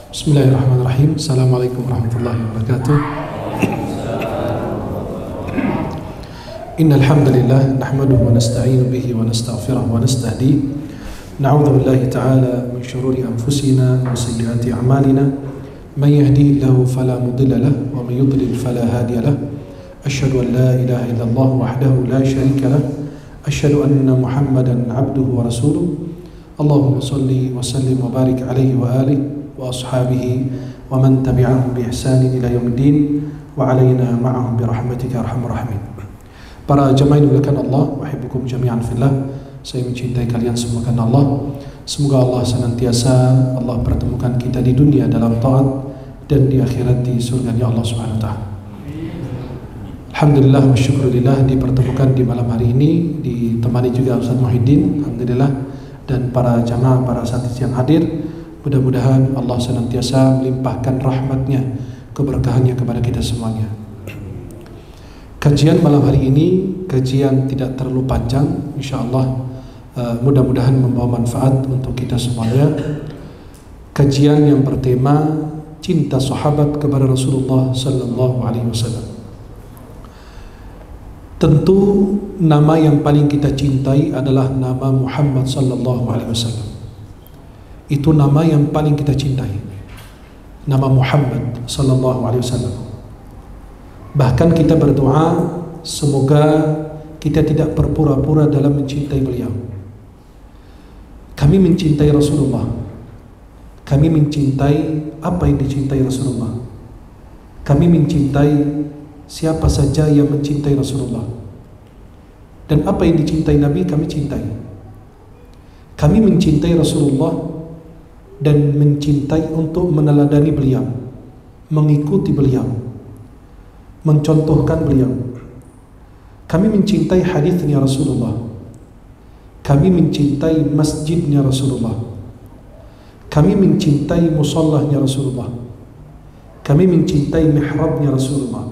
Bismillahirrahmanirrahim. Assalamualaikum warahmatullahi wabarakatuh. Innal hamdalillah nahmaduhu wa nasta'inu bihi wa nastaghfiruh wa nastahdi. Na'udzu billahi ta'ala min shururi anfusina wa sayyiati a'malina. Man yahdihillahu fala mudilla lahu wa man yudlil fala hadiya lahu. Asyhadu an la ilaha illallah wahdahu la syarika lahu. Asyhadu anna Muhammadan 'abduhu wa rasuluh. Allahumma shalli wa sallim wa barik alaihi wa alihi wa ashabihi wa man tabi'ahum bi ihsanin ila yaumiddin wa alaina ma'ahum bi rahmatika arhamar rahimin. Para jamaah yang dimuliakan Allah, uhibbukum jami'an fillah. Saya mencintai kalian semua karena Allah. Semoga Allah senantiasa Allah pertemukan kita di dunia dalam taat dan di akhirat di surga Allah Subhanahu wa taala. Alhamdulillah wa syukurillah dipertemukan di malam hari ini ditemani juga Ustaz Muhyiddin, alhamdulillah, dan para jamaah, para santri yang hadir. Mudah-mudahan Allah senantiasa melimpahkan rahmatnya, keberkahannya kepada kita semuanya. Kajian malam hari ini kajian tidak terlalu panjang, insyaallah mudah-mudahan membawa manfaat untuk kita semuanya. Kajian yang bertema cinta sahabat kepada Rasulullah sallallahu alaihi wasallam. Tentu nama yang paling kita cintai adalah nama Muhammad sallallahu alaihi wasallam. Itu nama yang paling kita cintai, nama Muhammad sallallahu alaihi wasallam. Bahkan kita berdoa semoga kita tidak berpura-pura dalam mencintai beliau. Kami mencintai Rasulullah. Kami mencintai apa yang dicintai Rasulullah. Kami mencintai siapa saja yang mencintai Rasulullah. Dan apa yang dicintai Nabi kami cintai. Kami mencintai Rasulullah dan mencintai untuk meneladani beliau, mengikuti beliau, mencontohkan beliau. Kami mencintai hadisnya Rasulullah. Kami mencintai masjidnya Rasulullah. Kami mencintai musallahnya Rasulullah. Kami mencintai mihrabnya Rasulullah.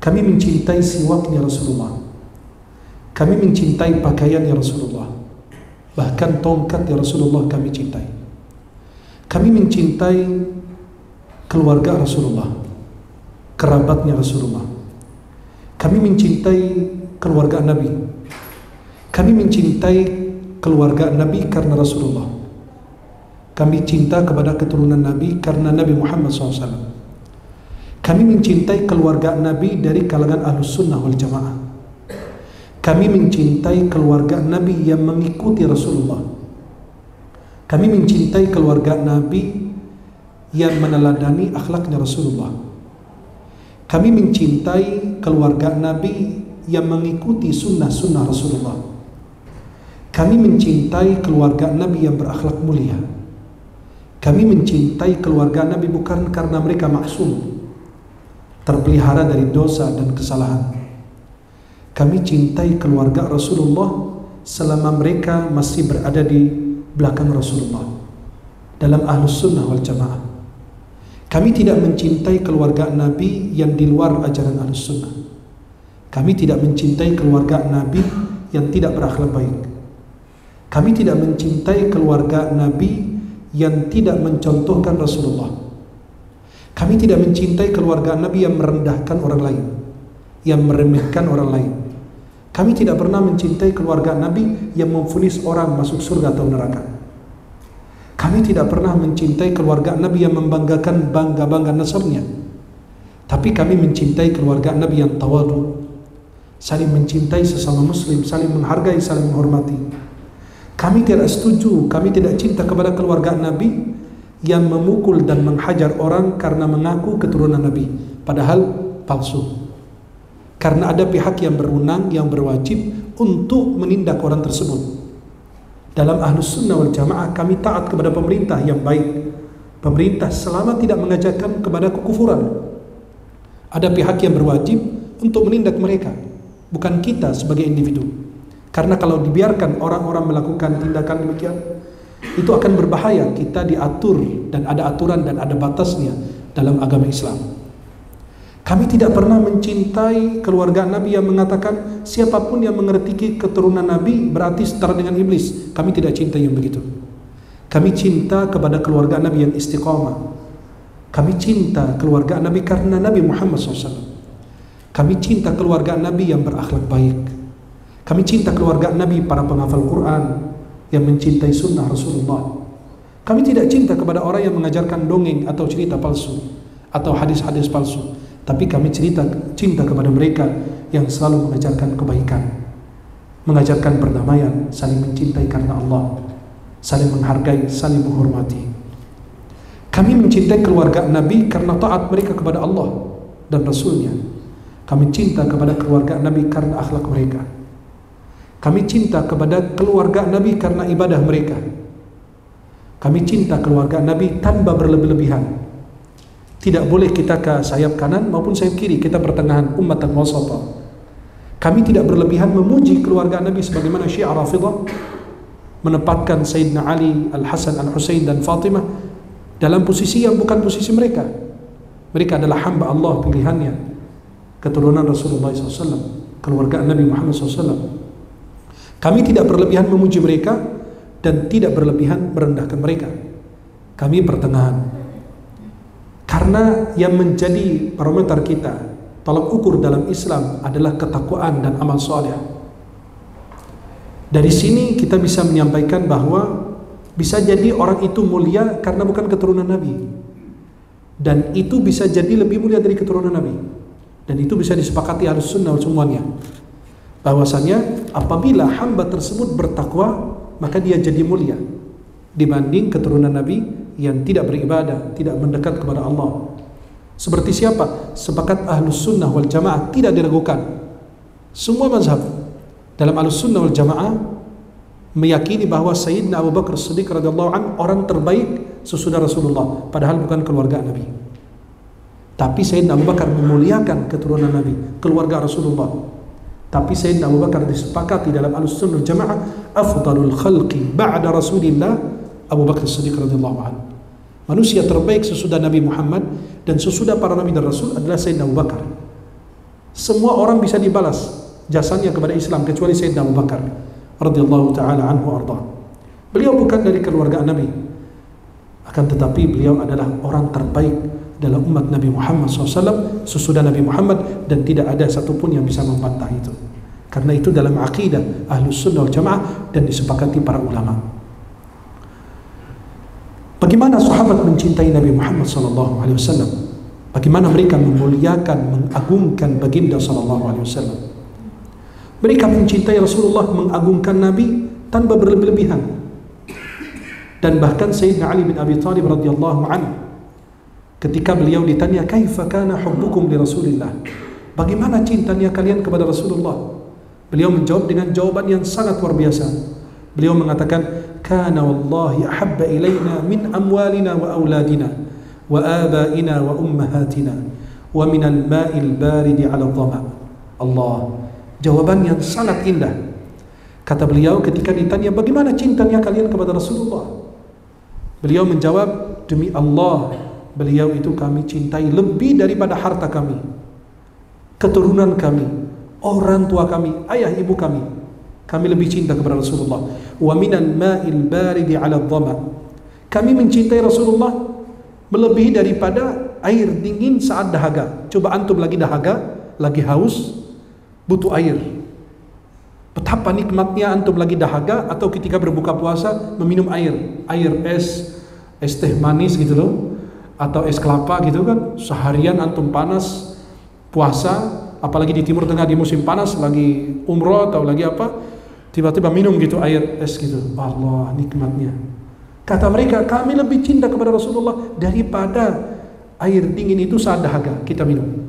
Kami mencintai siwaknya Rasulullah. Kami mencintai pakaiannya Rasulullah. Bahkan tongkatnya Rasulullah kami cintai. Kami mencintai keluarga Rasulullah, kerabatnya Rasulullah. Kami mencintai keluarga Nabi. Kami mencintai keluarga Nabi karena Rasulullah. Kami cinta kepada keturunan Nabi karena Nabi Muhammad SAW. Kami mencintai keluarga Nabi dari kalangan Ahlus Sunnah wal Jamaah. Kami mencintai keluarga Nabi yang mengikuti Rasulullah. Kami mencintai keluarga Nabi yang meneladani akhlaknya Rasulullah. Kami mencintai keluarga Nabi yang mengikuti sunnah-sunnah Rasulullah. Kami mencintai keluarga Nabi yang berakhlak mulia. Kami mencintai keluarga Nabi bukan karena mereka maksum, terpelihara dari dosa dan kesalahan. Kami cintai keluarga Rasulullah selama mereka masih berada di belakang Rasulullah dalam Ahlus Sunnah wal Jamaah. Kami tidak mencintai keluarga Nabi yang di luar ajaran Ahlus Sunnah. Kami tidak mencintai keluarga Nabi yang tidak berakhlak baik. Kami tidak mencintai keluarga Nabi yang tidak mencontohkan Rasulullah. Kami tidak mencintai keluarga Nabi yang merendahkan orang lain, yang meremehkan orang lain. Kami tidak pernah mencintai keluarga Nabi yang memvonis orang masuk surga atau neraka. Kami tidak pernah mencintai keluarga Nabi yang membanggakan bangga-bangga nasabnya. Tapi kami mencintai keluarga Nabi yang tawadu, saling mencintai sesama muslim, saling menghargai, saling menghormati. Kami tidak setuju, kami tidak cinta kepada keluarga Nabi yang memukul dan menghajar orang karena mengaku keturunan Nabi, padahal palsu. Karena ada pihak yang berwenang, yang berwajib untuk menindak orang tersebut. Dalam Ahlus Sunnah wal Jamaah kami taat kepada pemerintah yang baik. Pemerintah selama tidak mengajarkan kepada kekufuran. Ada pihak yang berwajib untuk menindak mereka, bukan kita sebagai individu. Karena kalau dibiarkan orang-orang melakukan tindakan demikian, itu akan berbahaya. Kita diatur dan ada aturan dan ada batasnya dalam agama Islam. Kami tidak pernah mencintai keluarga Nabi yang mengatakan siapapun yang mengerti keturunan Nabi berarti setara dengan iblis. Kami tidak cinta yang begitu. Kami cinta kepada keluarga Nabi yang istiqamah. Kami cinta keluarga Nabi karena Nabi Muhammad SAW. Kami cinta keluarga Nabi yang berakhlak baik. Kami cinta keluarga Nabi para penghafal Quran yang mencintai sunnah Rasulullah. Kami tidak cinta kepada orang yang mengajarkan dongeng atau cerita palsu atau hadis-hadis palsu. Tapi kami cinta kepada mereka yang selalu mengajarkan kebaikan, mengajarkan perdamaian, saling mencintai karena Allah, saling menghargai, saling menghormati. Kami mencintai keluarga Nabi karena taat mereka kepada Allah dan Rasulnya. Kami cinta kepada keluarga Nabi karena akhlak mereka. Kami cinta kepada keluarga Nabi karena ibadah mereka. Kami cinta keluarga Nabi tanpa berlebih-lebihan. Tidak boleh kita ke sayap kanan maupun sayap kiri, kita pertengahan, ummatan wasata. Kami tidak berlebihan memuji keluarga Nabi sebagaimana Syiah Rafidah menempatkan Sayyidina Ali, Al-Hasan, Al-Husain dan Fatimah dalam posisi yang bukan posisi mereka. Mereka adalah hamba Allah pilihannya, keturunan Rasulullah SAW, keluarga Nabi Muhammad SAW. Kami tidak berlebihan memuji mereka dan tidak berlebihan merendahkan mereka. Kami pertengahan. Karena yang menjadi parameter kita, tolak ukur dalam Islam adalah ketakwaan dan amal soleh. Dari sini kita bisa menyampaikan bahwa bisa jadi orang itu mulia karena bukan keturunan Nabi, dan itu bisa jadi lebih mulia dari keturunan Nabi, dan itu bisa disepakati Ahlus Sunnah semuanya. Bahwasanya apabila hamba tersebut bertakwa, maka dia jadi mulia dibanding keturunan Nabi yang tidak beribadah, tidak mendekat kepada Allah. Seperti siapa? Sepakat Ahlus Sunnah wal Jamaah, tidak diragukan. Semua mazhab dalam Ahlus Sunnah wal Jamaah meyakini bahwa Sayyidina Abu Bakar Siddiq radhiyallahu anhu orang terbaik sesudah Rasulullah, padahal bukan keluarga Nabi. Tapi Sayyidina Abu Bakar memuliakan keturunan Nabi, keluarga Rasulullah. Tapi Sayyidina Abu Bakar disepakati dalam Ahlus Sunnah wal Jamaah afdalul khalqi ba'da Rasulillah Abu Bakar Siddiq radhiyallahu anhu. Manusia terbaik sesudah Nabi Muhammad dan sesudah para nabi dan rasul adalah Sayyidina Abu Bakar. Semua orang bisa dibalas jasanya kepada Islam kecuali Sayyidina Abu Bakar radhiyallahu taala anhu arda. Beliau bukan dari keluarga Nabi, akan tetapi beliau adalah orang terbaik dalam umat Nabi Muhammad SAW sesudah Nabi Muhammad, dan tidak ada satupun yang bisa membantah itu. Karena itu dalam akidah Ahlus Sunnah wal Jamaah dan disepakati para ulama. Bagaimana sahabat mencintai Nabi Muhammad SAW? Bagaimana mereka memuliakan, mengagungkan baginda SAW? Mereka mencintai Rasulullah, mengagungkan Nabi tanpa berlebih-lebihan. Dan bahkan Sayyidina Ali bin Abi Thalib radhiyallahu anhu, ketika beliau ditanya, "Kaifa kana hubbukum li Rasulillah?" Bagaimana cintanya kalian kepada Rasulullah? Beliau menjawab dengan jawaban yang sangat luar biasa. Beliau mengatakan, "Kana wallahi ahabba ilayna min amwalina wa auladina wa abaina wa ummahatina wa min al-ma'il baridi 'ala dhama." Allah, jawaban yang sangat indah. Kata beliau ketika ditanya, "Bagaimana cintanya kalian kepada Rasulullah?" Beliau menjawab, "Demi Allah, beliau itu kami cintai lebih daripada harta kami, keturunan kami, orang tua kami, ayah ibu kami. Kami lebih cinta kepada Rasulullah. Wa minal ma'il baridi 'ala dhama." Kami mencintai Rasulullah melebihi daripada air dingin saat dahaga. Coba antum lagi dahaga, lagi haus, butuh air. Betapa nikmatnya antum lagi dahaga atau ketika berbuka puasa meminum air es teh manis gitu loh, atau es kelapa gitu kan. Seharian antum panas puasa, apalagi di Timur Tengah di musim panas, lagi umroh atau lagi apa, tiba-tiba minum gitu air es gitu. Allah, nikmatnya. Kata mereka, kami lebih cinta kepada Rasulullah daripada air dingin itu saat dahaga kita minum.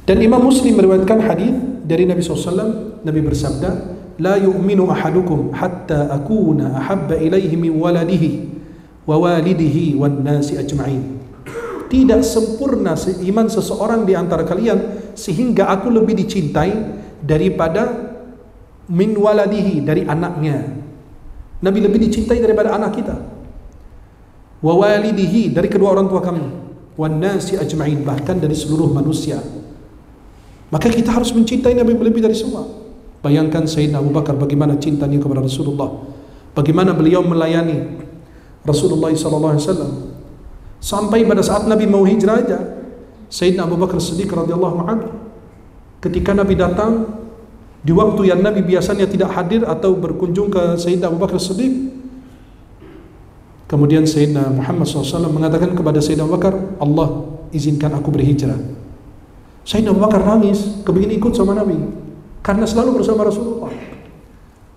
Dan Imam Muslim meriwayatkan hadis dari Nabi SAW. Nabi bersabda, "La yu'minu ahadukum hatta akuna ahabba ilaihi min waladihi wa walidihi wan nasi ajma'in." Tidak sempurna iman seseorang di antara kalian sehingga aku lebih dicintai daripada min waladihi, dari anaknya. Nabi lebih dicintai daripada anak kita. Wa walidihi, dari kedua orang tua kami. Wan nasi ajma'in, bahkan dari seluruh manusia. Maka kita harus mencintai Nabi lebih dari semua. Bayangkan Sayyidina Abu Bakar bagaimana cintanya kepada Rasulullah. bagaimana beliau melayani Rasulullah SAW. Sampai pada saat Nabi mau hijrah aja, Sayyidina Abu Bakar Siddiq radhiyallahu anhu, ketika Nabi datang di waktu yang Nabi biasanya tidak hadir atau berkunjung ke Sayyidina Abu Bakar Siddiq, kemudian Sayyidina Muhammad SAW mengatakan kepada Sayyidina Abu Bakar, Allah izinkan aku berhijrah. Sayyidina Abu Bakar nangis, kepingin ikut sama Nabi, karena selalu bersama Rasulullah,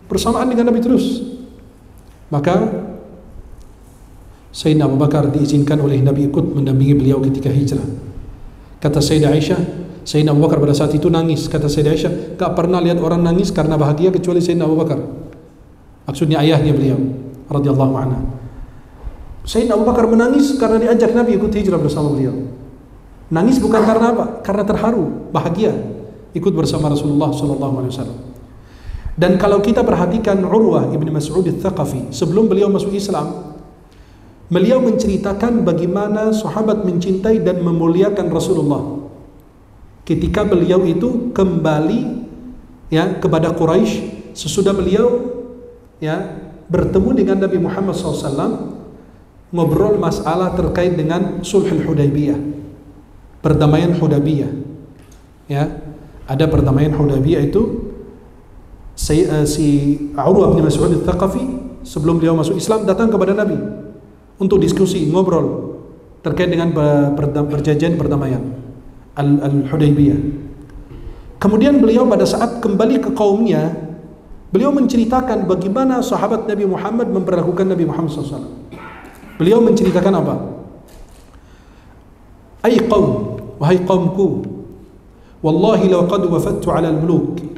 bersamaan dengan Nabi terus. Maka Sayyidina Abu Bakar diizinkan oleh Nabi ikut mendampingi beliau ketika hijrah. Kata Sayyidah Aisyah, Sayyidina Abu Bakar pada saat itu nangis. Kata Sayyidah Aisyah, gak pernah lihat orang nangis karena bahagia kecuali Sayyidina Abu Bakar. Maksudnya ayahnya beliau radhiyallahu anha. Sayyidina Abu Bakar menangis karena diajak Nabi ikut hijrah bersama beliau. Nangis bukan karena apa? Karena terharu, bahagia ikut bersama Rasulullah SAW. Dan kalau kita perhatikan Urwah ibn Mas'ud al-Thaqafi, sebelum beliau masuk Islam, beliau menceritakan bagaimana sahabat mencintai dan memuliakan Rasulullah ketika beliau itu kembali kepada Quraisy sesudah beliau bertemu dengan Nabi Muhammad SAW, ngobrol masalah terkait dengan Sulhul Hudaybiyah, perdamaian Hudaybiyah. Ada perdamaian Hudaybiyah itu si Urwah bin Mas'ud al-Thaqafi sebelum beliau masuk Islam datang kepada Nabi untuk diskusi, ngobrol terkait dengan perjanjian perdamaian Al-Hudaybiyah. Kemudian beliau pada saat kembali ke kaumnya, beliau menceritakan bagaimana sahabat Nabi Muhammad memperlakukan Nabi Muhammad SAW. Beliau menceritakan apa? Ay qaum, wahai qaumku, wallahi laqad wafattu ala al-muluk.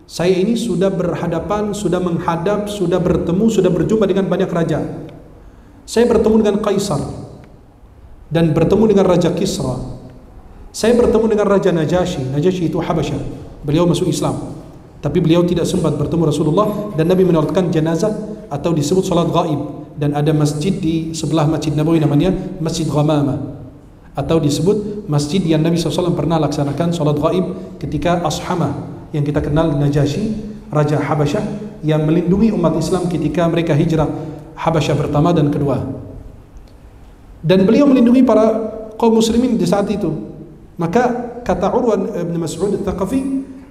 Saya ini sudah berhadapan, sudah menghadap, sudah bertemu, sudah berjumpa dengan banyak raja. Saya bertemu dengan Kaisar dan bertemu dengan Raja Kisra. Saya bertemu dengan Raja Najasyi. Najasyi itu Habasyah. Beliau masuk Islam, tapi beliau tidak sempat bertemu Rasulullah, dan Nabi menolakkan jenazah atau disebut salat gaib. Dan ada masjid di sebelah Masjid Nabawi namanya Masjid Ghamamah, atau disebut masjid yang Nabi SAW pernah laksanakan salat gaib ketika Ashamah, yang kita kenal Najasyi, Raja Habasyah yang melindungi umat Islam ketika mereka hijrah Habasyah pertama dan kedua. Dan beliau melindungi para kaum muslimin di saat itu. Maka kata Urwah bin Mas'ud al-Thaqafi,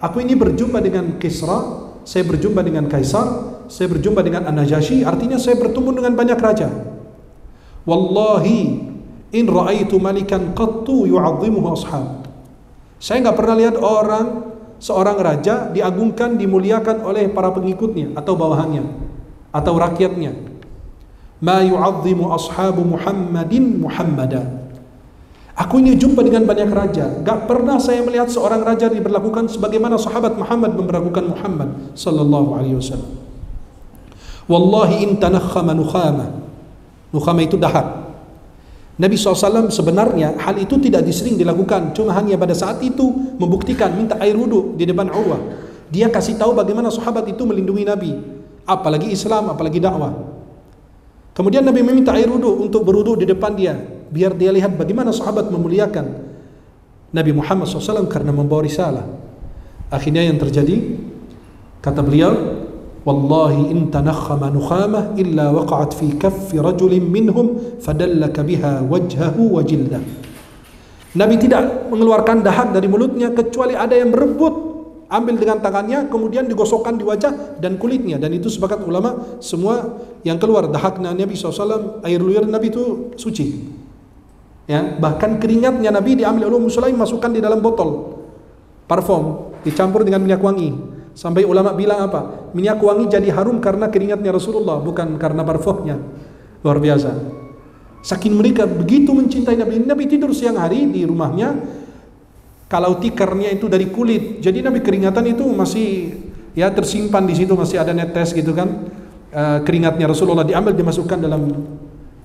aku ini berjumpa dengan Kisra, saya berjumpa dengan Kaisar, saya berjumpa dengan An-Najasyi, artinya saya bertemu dengan banyak raja. Wallahi in ra'aitu malikan qattu yu'azzimuhu ashab. Saya enggak pernah lihat seorang raja diagungkan, dimuliakan oleh para pengikutnya atau bawahannya atau rakyatnya. Ma yu'azzimu ashabu Muhammadin Muhammada. Aku ini jumpa dengan banyak raja, gak pernah saya melihat seorang raja diberlakukan sebagaimana sahabat Muhammad memperlakukan Muhammad sallallahu alaihi wasallam. Wallahi in tanakhama nukhama. Nukhama itu dahak. Nabi SAW sebenarnya hal itu tidak disering dilakukan, cuma hanya pada saat itu membuktikan, minta air wudhu di depan Urwah. Dia kasih tahu bagaimana sahabat itu melindungi Nabi, apalagi Islam, apalagi dakwah. Kemudian Nabi meminta air wudhu untuk berwudhu di depan dia, biar dia lihat bagaimana sahabat memuliakan Nabi Muhammad SAW karena membawa risalah. Akhirnya yang terjadi, kata beliau, wallahi in tanakhama nukhamah illa waqa'at fi kaffi rajulin minhum fadallaka biha wajhahu wa jildah. Nabi tidak mengeluarkan dahak dari mulutnya kecuali ada yang berebut ambil dengan tangannya, kemudian digosokkan di wajah dan kulitnya. Dan itu sepakat ulama, semua yang keluar dahaknya Nabi SAW, air liur Nabi itu suci. Bahkan keringatnya Nabi diambil oleh Ummu Sulaim, masukkan di dalam botol parfum, dicampur dengan minyak wangi. Sampai ulama bilang apa? Minyak wangi jadi harum karena keringatnya Rasulullah, bukan karena parfumnya. Luar biasa. Saking mereka begitu mencintai Nabi. Nabi tidur siang hari di rumahnya, kalau tikarnya itu dari kulit, jadi Nabi keringatan itu masih tersimpan di situ, masih ada netes gitu kan. Keringatnya Rasulullah diambil, dimasukkan dalam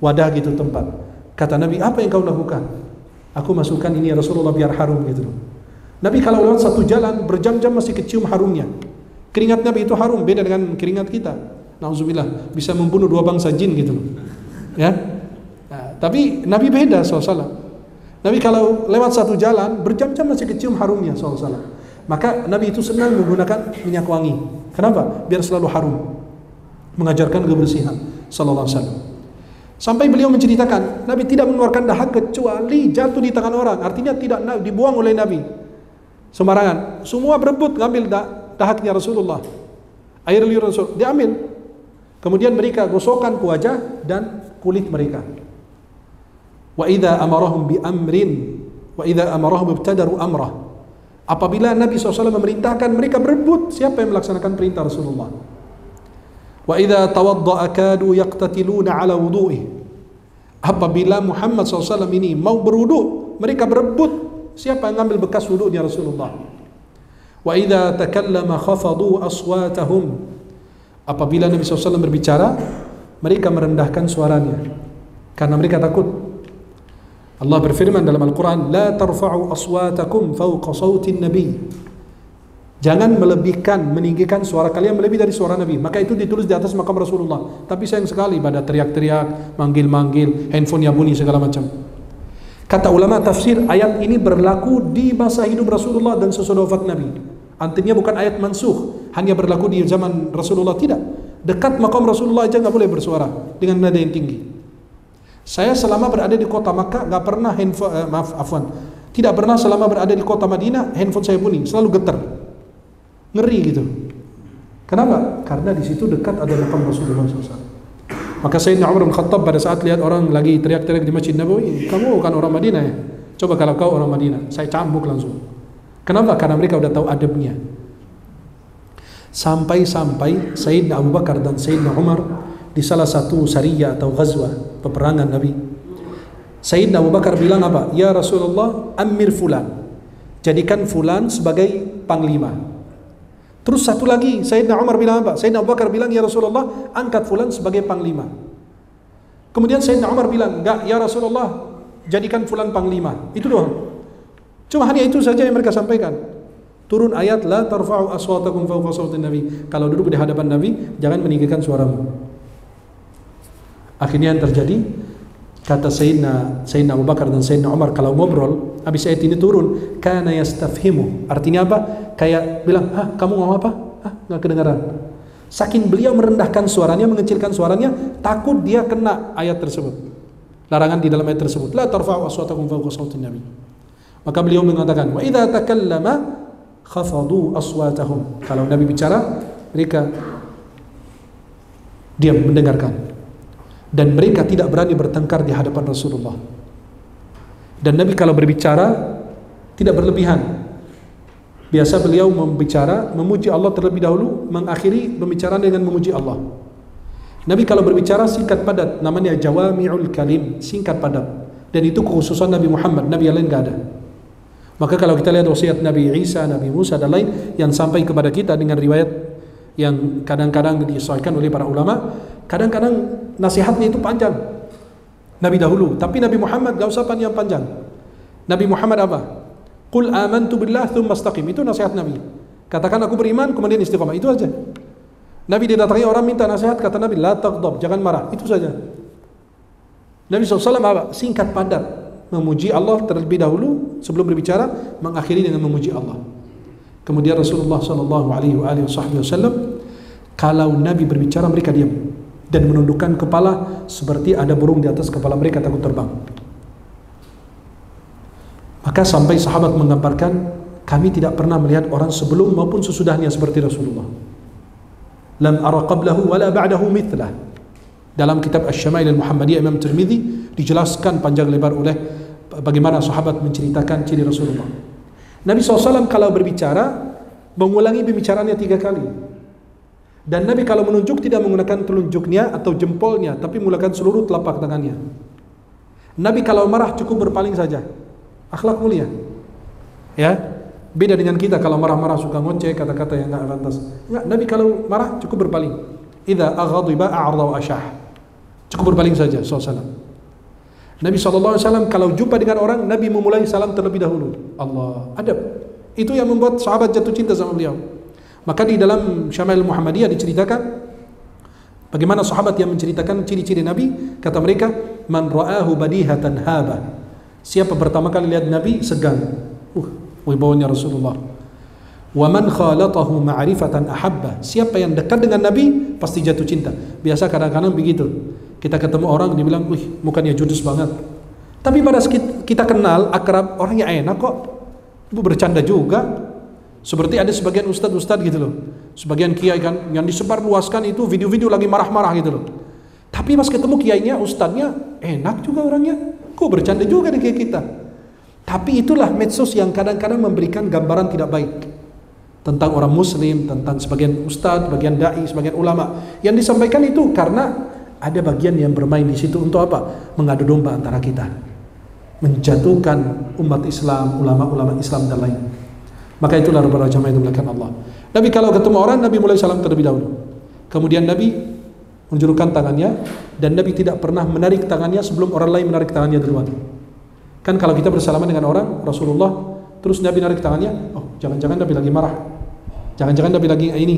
wadah gitu tempat. Kata Nabi, apa yang kau lakukan? Aku masukkan ini ya Rasulullah biar harum gitu. Nabi kalau lewat satu jalan berjam-jam masih kecium harumnya. Keringat Nabi itu harum, beda dengan keringat kita. Nauzubillah, bisa membunuh dua bangsa jin gitu. Tapi Nabi beda SAW. Nabi kalau lewat satu jalan berjam-jam masih kecium harumnya SAW. Maka Nabi itu senang menggunakan minyak wangi. Kenapa? Biar selalu harum. mengajarkan kebersihan sallallahu alaihi wasallam. Sampai beliau menceritakan, Nabi tidak mengeluarkan dahak kecuali jatuh di tangan orang. Artinya tidak dibuang oleh Nabi sembarangan. Semua berebut ngambil dahaknya Rasulullah. Air liur Rasul diambil. Kemudian mereka gosokkan ke wajah dan kulit mereka. Wa idza amarahum bi amrin wa idza amarahum ibtadaru amrah. Apabila Nabi SAW memerintahkan, mereka berebut siapa yang melaksanakan perintah Rasulullah. Wa idza tawadda'a kadu yaqtatiluna ala wudu'i. Apabila Muhammad SAW ini mau berwudu, mereka berebut siapa yang ngambil bekas wudunya Rasulullah. Wa idza takallama khafadu aswatahum. Apabila Nabi SAW berbicara, mereka merendahkan suaranya karena mereka takut. Allah berfirman dalam Al-Quran, la tarfa'u aswatakum fawqa sawtin nabi. Jangan melebihkan, meninggikan suara kalian melebihi dari suara Nabi. Maka itu ditulis di atas makam Rasulullah. Tapi sayang sekali pada teriak-teriak, manggil-manggil, handphonenya bunyi segala macam. Kata ulama tafsir, ayat ini berlaku di masa hidup Rasulullah dan sesudah wafat Nabi. Artinya bukan ayat mansukh, hanya berlaku di zaman Rasulullah, tidak. Dekat makam Rasulullah aja nggak boleh bersuara dengan nada yang tinggi. Saya selama berada di kota Makkah nggak pernah tidak pernah selama berada di kota Madinah handphone saya bunyi, selalu getar, ngeri gitu. Kenapa? Karena di situ dekat ada makam Rasulullah SAW. Maka Sayyidina Umar bin Khattab pada saat lihat orang lagi teriak-teriak di Masjid Nabawi, kamu bukan orang Madinah ya? Coba kalau kau orang Madinah, saya cambuk langsung. Kenapa? Karena mereka udah tahu adabnya. Sampai-sampai Sayyidina Abu Bakar dan Sayyidina Umar di salah satu sariyah atau ghazwah, peperangan Nabi, Sayyidina Abu Bakar bilang apa? Ya Rasulullah, amir fulan, jadikan fulan sebagai panglima. Terus satu lagi Sayyidina Umar bilang apa? Sayyidina Abu Bakar bilang, ya Rasulullah, angkat fulan sebagai panglima. Kemudian Sayyidina Umar bilang, enggak, ya Rasulullah, jadikan fulan panglima. Itu doang. Cuma hanya itu saja yang mereka sampaikan. Turun ayat, la tarfa'u aswatakum fawqa sawtin nabi. Kalau duduk di hadapan Nabi, jangan meninggikan suaramu. Akhirnya yang terjadi, kata Sayyidina Abu Bakar dan Sayyidina Umar kalau ngobrol, habis ayat ini turun, kana yastafhimu. Artinya apa? Kayak bilang, kamu ngomong apa? Nggak kedengaran. Saking beliau merendahkan suaranya, mengecilkan suaranya, takut dia kena ayat tersebut. Larangan di dalam ayat tersebut, la tarfa'u aswatakum fawqa sawtin nabi. Maka beliau mengatakan, wa idza takallama khafadu aswatahum. Kalau Nabi bicara, mereka diam mendengarkan. Dan mereka tidak berani bertengkar di hadapan Rasulullah. Dan Nabi kalau berbicara tidak berlebihan. Biasa beliau membicara, memuji Allah terlebih dahulu, mengakhiri pembicaraan dengan memuji Allah. Nabi kalau berbicara singkat padat, namanya jawami'ul kalim, singkat padat. Dan itu kekhususan Nabi Muhammad, Nabi yang lain gak ada. Maka kalau kita lihat wasiat Nabi Isa, Nabi Musa dan lain yang sampai kepada kita dengan riwayat yang kadang-kadang disesuaikan oleh para ulama, kadang-kadang nasihatnya itu panjang. Nabi dahulu, tapi Nabi Muhammad gak usah panjang. Nabi Muhammad apa? Qul amantu billah tsumma istaqim. Itu nasihat Nabi. Katakan aku beriman kemudian istiqamah. Itu aja. Nabi didatangi orang minta nasihat, kata Nabi la taghdab, jangan marah. Itu saja. Nabi SAW apa? Singkat padat, memuji Allah terlebih dahulu sebelum berbicara, mengakhiri dengan memuji Allah. Kemudian Rasulullah SAW, kalau Nabi berbicara mereka diam dan menundukkan kepala seperti ada burung di atas kepala mereka takut terbang. Maka sampai sahabat menggambarkan, kami tidak pernah melihat orang sebelum maupun sesudahnya seperti Rasulullah. Lam ara qablahu wala ba'dahu mithlah. Dalam kitab Asy-Syama'il Al-Muhammadiyah Imam Tirmidzi dijelaskan panjang lebar oleh bagaimana sahabat menceritakan ciri Rasulullah. Nabi SAW kalau berbicara mengulangi pembicaraannya 3 kali. Dan Nabi kalau menunjuk tidak menggunakan telunjuknya atau jempolnya, tapi menggunakan seluruh telapak tangannya. Nabi kalau marah cukup berpaling saja. Akhlak mulia. Ya. Beda dengan kita kalau marah-marah suka ngoceh, kata-kata yang enggak pantas. Enggak, Nabi kalau marah cukup berpaling. Idza aghadiba a'rada wa asyah. Cukup berpaling saja SAW. Nabi SAW kalau jumpa dengan orang, Nabi memulai salam terlebih dahulu. Allah, adab. Itu yang membuat sahabat jatuh cinta sama beliau. Maka di dalam Syama'il Muhammadiyah diceritakan bagaimana sahabat yang menceritakan ciri-ciri Nabi, kata mereka, man ra'ahu badihatan haba. Siapa pertama kali lihat Nabi segan. Wibawanya Rasulullah. Wa man khalatahu ma'rifatan ahabba. Siapa yang dekat dengan Nabi pasti jatuh cinta. Biasa kadang-kadang begitu. Kita ketemu orang dibilang, "Wih, mukanya judes banget." Tapi pada kita kenal, akrab, orangnya enak kok. Ibu bercanda juga. Seperti ada sebagian ustadz gitu loh. Sebagian kiai kan yang disebar luaskan itu video-video lagi marah-marah gitu loh. Tapi pas ketemu kiainya, ustadznya enak juga orangnya. Kok bercanda juga nih kayak kita. Tapi itulah medsos yang kadang-kadang memberikan gambaran tidak baik tentang orang muslim, tentang sebagian ustadz, bagian dai, sebagian ulama. Yang disampaikan itu karena ada bagian yang bermain di situ untuk apa? Mengadu domba antara kita, menjatuhkan umat Islam, ulama-ulama Islam dan lain. Maka itulah para jamaah itu melakukan Allah. Nabi kalau ketemu orang, Nabi mulai salam terlebih dahulu. Kemudian Nabi menjulurkan tangannya, dan Nabi tidak pernah menarik tangannya sebelum orang lain menarik tangannya duluan. Kan kalau kita bersalaman dengan orang, Rasulullah, terus Nabi narik tangannya, oh jangan-jangan Nabi lagi marah, jangan-jangan Nabi lagi ini.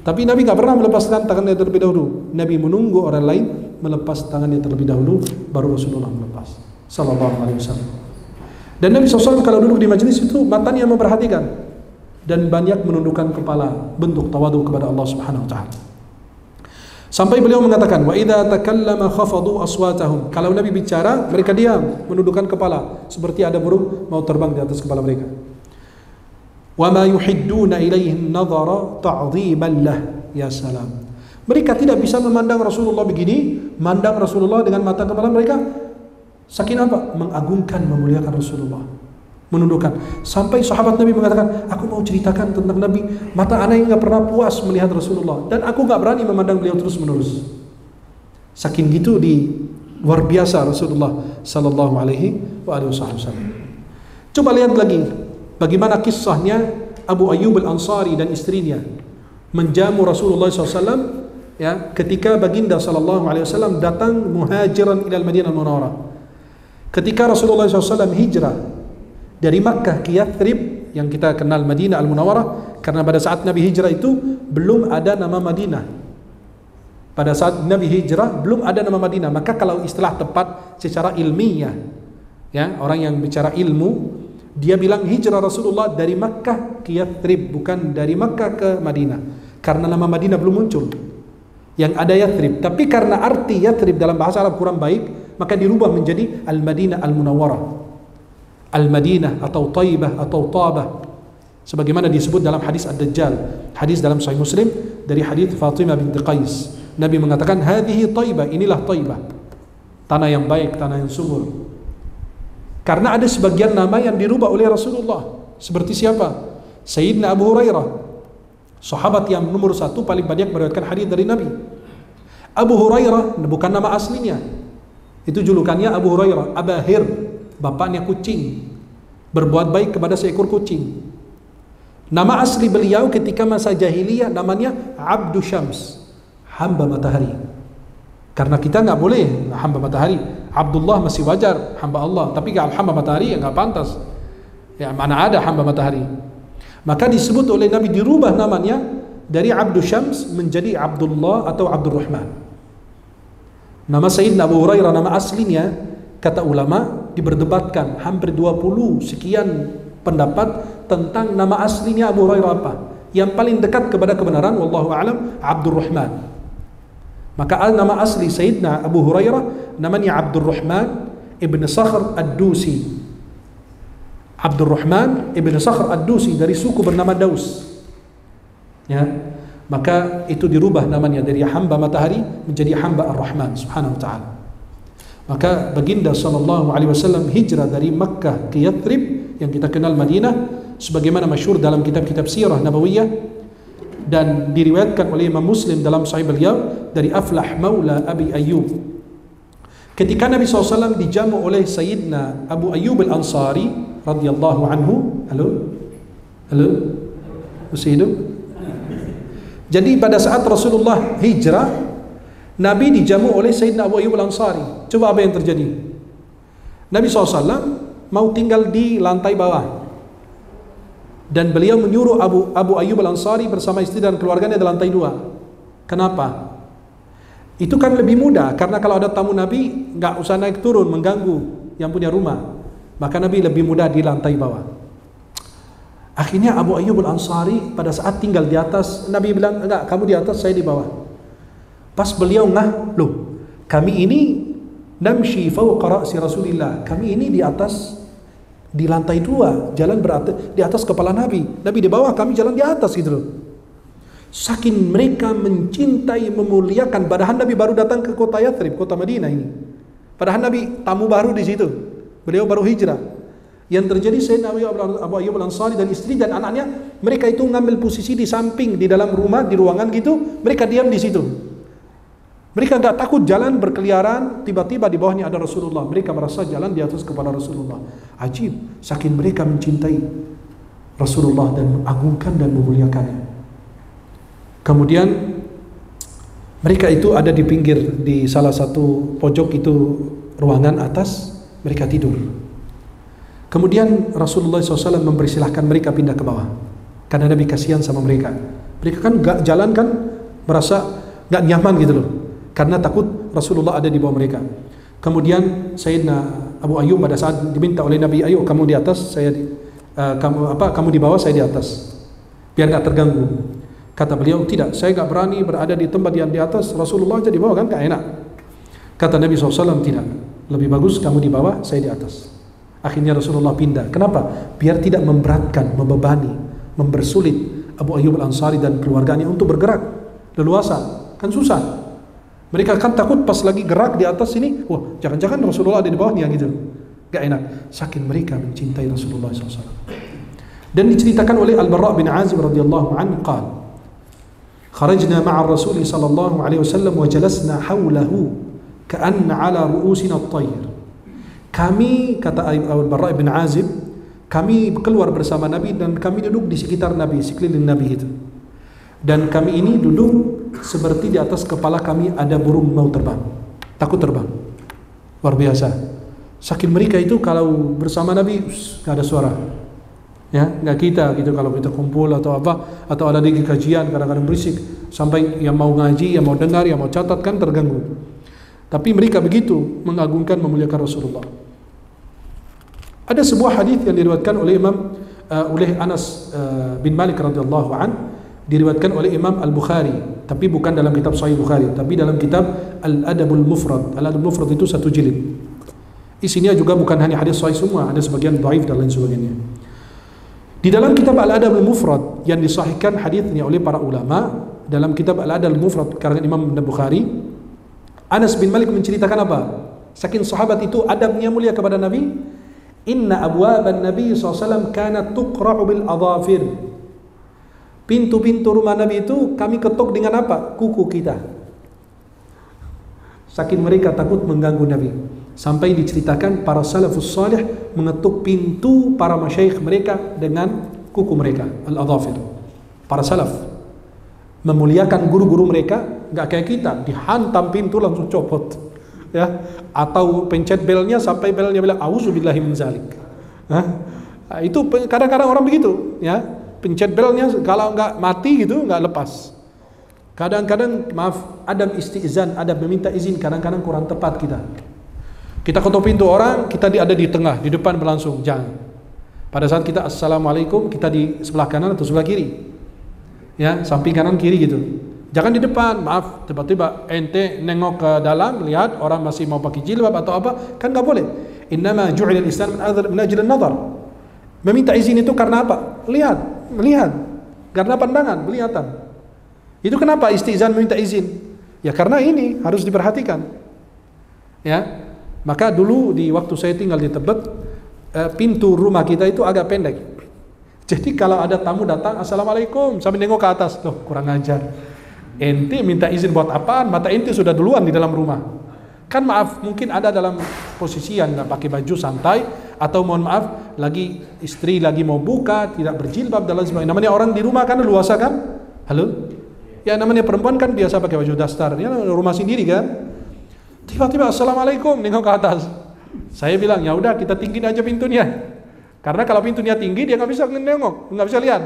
Tapi Nabi gak pernah melepaskan tangannya terlebih dahulu. Nabi menunggu orang lain melepas tangannya terlebih dahulu, baru Rasulullah melepas. Sallallahu alaihi wasallam. Dan Nabi SAW kalau duduk di majelis itu matanya memperhatikan dan banyak menundukkan kepala, bentuk tawadu kepada Allah Subhanahu wa taala. Sampai beliau mengatakan, wa idza takallama khafadu aswatahum. Kalau Nabi bicara, mereka diam, menundukkan kepala seperti ada burung mau terbang di atas kepala mereka. Wa ma yuhidduna ilaihi an-nadhara ta'dhiman lah. Ya salam. Mereka tidak bisa memandang Rasulullah begini, mandang Rasulullah dengan mata kepala mereka saking apa? Mengagungkan, memuliakan Rasulullah. Menundukkan. Sampai sahabat Nabi mengatakan, aku mau ceritakan tentang Nabi, mata anak yang gak pernah puas melihat Rasulullah, dan aku gak berani memandang beliau terus menerus. Saking gitu di luar biasa Rasulullah Sallallahu Alaihi Wasallam. Coba lihat lagi bagaimana kisahnya Abu Ayyub Al-Ansari dan istrinya menjamu Rasulullah SAW, ya, ketika baginda Sallallahu Alaihi Wasallam datang muhajiran ilal Madinah Munawwarah. Ketika Rasulullah SAW hijrah dari Makkah ke Yathrib yang kita kenal Madinah Al-Munawwarah, karena pada saat Nabi hijrah itu belum ada nama Madinah. Pada saat Nabi hijrah belum ada nama Madinah. Maka kalau istilah tepat secara ilmiah, ya, orang yang bicara ilmu, dia bilang hijrah Rasulullah dari Makkah ke Yathrib, bukan dari Makkah ke Madinah, karena nama Madinah belum muncul. Yang ada Yathrib. Tapi karena arti Yathrib dalam bahasa Arab kurang baik, maka dirubah menjadi Al-Madinah Al-Munawwarah, Al-Madinah atau Taibah atau Tabah, sebagaimana disebut dalam hadis Ad-Dajjal, hadis dalam Sahih Muslim dari hadis Fatimah binti Qais. Nabi mengatakan, hadhihi Taibah, inilah Taibah, tanah yang baik, tanah yang subur. Karena ada sebagian nama yang dirubah oleh Rasulullah. Seperti siapa? Sayyidina Abu Hurairah, sahabat yang nomor 1 paling banyak meriwayatkan hadis dari Nabi. Abu Hurairah bukan nama aslinya, itu julukannya Abu Hurairah, Abahir, bapaknya kucing, berbuat baik kepada seekor kucing. Nama asli beliau ketika masa jahiliyah namanya Abdu Syams, hamba matahari. Karena kita nggak boleh hamba matahari. Abdullah masih wajar, hamba Allah. Tapi kalau hamba matahari ya nggak pantas. Ya mana ada hamba matahari. Maka disebut oleh Nabi, dirubah namanya dari Abdu Syams menjadi Abdullah atau Abdurrahman. Nama Sayyidina Abu Hurairah, nama aslinya, kata ulama diperdebatkan, hampir 20 sekian pendapat tentang nama aslinya Abu Hurairah apa. Yang paling dekat kepada kebenaran, wallahu a'lam, Abdurrahman. Maka nama asli Sayyidina Abu Hurairah namanya Abdurrahman ibn Sakhr Ad-Dusi. Abdurrahman ibn Sakhr Ad-Dusi dari suku bernama Daus. Ya, maka itu dirubah namanya dari hamba matahari menjadi hamba Ar-Rahman Subhanahu wa taala. Maka baginda sallallahu alaihi wasallam hijrah dari Makkah ke Yathrib yang kita kenal Madinah, sebagaimana masyhur dalam kitab-kitab sirah nabawiyah, dan diriwayatkan oleh Imam Muslim dalam sahih beliau dari Aflah Maula Abi Ayyub. Ketika Nabi SAW dijamu oleh Sayyidina Abu Ayyub Al-Ansari radhiyallahu anhu. Halo? Masih hidup? Jadi pada saat Rasulullah hijrah, Nabi dijamu oleh Sayyidina Abu Ayyub Al-Ansari. Coba apa yang terjadi? Nabi SAW mau tinggal di lantai bawah, dan beliau menyuruh Abu Ayyub Al-Ansari bersama istri dan keluarganya di lantai 2. Kenapa? Itu kan lebih mudah, karena kalau ada tamu Nabi nggak usah naik turun mengganggu yang punya rumah. Maka Nabi lebih mudah di lantai bawah. Akhirnya Abu Ayyub Al-Ansari pada saat tinggal di atas, Nabi bilang, enggak, kamu di atas, saya di bawah. Pas beliau loh, kami ini namshi fawqa ra'si Rasulillah, kami ini di atas, di lantai 2, jalan di atas kepala Nabi di bawah, kami jalan di atas gitu loh. Saking mereka mencintai, memuliakan, padahal Nabi baru datang ke kota Yathrib, kota Madinah ini. Padahal Nabi tamu baru di situ, beliau baru hijrah. Yang terjadi, Sayyidina Abu Ayyub Al-Ansari dan istri dan anaknya, mereka itu ngambil posisi di samping, di dalam rumah, di ruangan gitu, mereka diam di situ. Mereka enggak takut jalan berkeliaran, tiba-tiba di bawahnya ada Rasulullah. Mereka merasa jalan di atas kepala Rasulullah. Ajib, saking mereka mencintai Rasulullah dan mengagungkan dan memuliakannya. Kemudian mereka itu ada di pinggir, di salah satu pojok itu ruangan atas, mereka tidur. Kemudian Rasulullah SAW mempersilahkan mereka pindah ke bawah, karena Nabi kasihan sama mereka. Mereka kan gak jalan kan, merasa gak nyaman gitu loh, karena takut Rasulullah ada di bawah mereka. Kemudian Sayyidina Abu Ayyub pada saat diminta oleh Nabi, ayo kamu di atas, kamu di bawah, saya di atas, biar gak terganggu. Kata beliau, tidak, saya gak berani berada di tempat yang di atas, Rasulullah aja di bawah kan gak enak. Kata Nabi SAW, tidak, lebih bagus kamu di bawah, saya di atas. Akhirnya Rasulullah pindah. Kenapa? Biar tidak memberatkan, membebani, mempersulit Abu Ayyub Al-Ansari dan keluarganya untuk bergerak leluasa. Kan susah. Mereka kan takut pas lagi gerak di atas ini, wah jangan-jangan Rasulullah ada di bawahnya gitu. Gak enak. Saking mereka mencintai Rasulullah SAW. Dan diceritakan oleh Al-Barra bin Azib radhiyallahu anhu qala, kharajna ma'a Rasul sallallahu alaihi wasallam wa jalasna hawlahu ka'anna ala ru'usina at-tayr. Kami, kata Al-Barra bin Azib, kami keluar bersama Nabi dan kami duduk di sekitar Nabi, sekeliling Nabi itu. Dan kami ini duduk seperti di atas kepala kami ada burung mau terbang, takut terbang. Luar biasa. Saking mereka itu kalau bersama Nabi gak ada suara. Ya, nggak kita gitu kalau kita kumpul atau apa, atau ada di kajian kadang-kadang berisik sampai yang mau ngaji, yang mau dengar, yang mau catat kan terganggu. Tapi mereka begitu mengagungkan, memuliakan Rasulullah. Ada sebuah hadis yang diriwayatkan oleh Anas bin Malik radhiyallahu an, diriwayatkan oleh Imam Al-Bukhari, tapi bukan dalam kitab Sahih Bukhari, tapi dalam kitab Al-Adabul Mufrad. Al-Adabul Mufrad itu 1 jilid. Isinya juga bukan hanya hadis sahih semua, ada sebagian dhaif dan lain sebagainya. Di dalam kitab Al-Adabul Mufrad yang disahihkan hadisnya oleh para ulama, dalam kitab Al-Adabul Mufrad karangan Imam Bukhari, Anas bin Malik menceritakan apa? Saking sahabat itu adabnya mulia kepada Nabi, inna abwaban Nabi SAW kanat tuqra'u bil adhafir. Pintu-pintu rumah Nabi itu kami ketuk dengan apa? Kuku kita. Saking mereka takut mengganggu Nabi. Sampai diceritakan para salafus salih mengetuk pintu para masyayikh mereka dengan kuku mereka, al-adhafir. Para salaf memuliakan guru-guru mereka, nggak kayak kita dihantam pintu langsung copot, ya, atau pencet belnya sampai belnya bilang auzubillahi min zalik. Itu kadang-kadang orang begitu, ya, pencet belnya kalau nggak mati gitu nggak lepas. Kadang-kadang maaf, adab istizan, adab meminta izin kadang-kadang kurang tepat kita. Kita ketuk pintu orang, kita ada di tengah, di depan berlangsung, jangan. Pada saat kita assalamualaikum, kita di sebelah kanan atau sebelah kiri, ya, samping kanan kiri gitu. Jangan di depan, maaf, tiba-tiba ente nengok ke dalam, lihat orang masih mau pakai jilbab atau apa, kan nggak boleh. Innama ju'ila al-islam min ajli an-nadhar. Meminta izin itu karena apa? Melihat, karena pandangan, kelihatan. Itu kenapa istizan meminta izin? Ya karena ini harus diperhatikan. Ya, maka dulu di waktu saya tinggal di Tebet, pintu rumah kita itu agak pendek. Jadi kalau ada tamu datang, assalamualaikum, sambil nengok ke atas, loh kurang ajar. Ente minta izin buat apaan? Mata ente sudah duluan di dalam rumah. Kan maaf, mungkin ada dalam posisi yang nggak pakai baju santai, atau mohon maaf, lagi istri lagi mau buka, tidak berjilbab dan lain sebagainya. Namanya orang di rumah kan luasa kan? Halo? Ya namanya perempuan kan biasa pakai baju dasar, ya rumah sendiri kan? Tiba-tiba assalamualaikum, nengok ke atas. Saya bilang ya udah kita tinggiin aja pintunya, karena kalau pintunya tinggi dia nggak bisa nengok, nggak bisa lihat.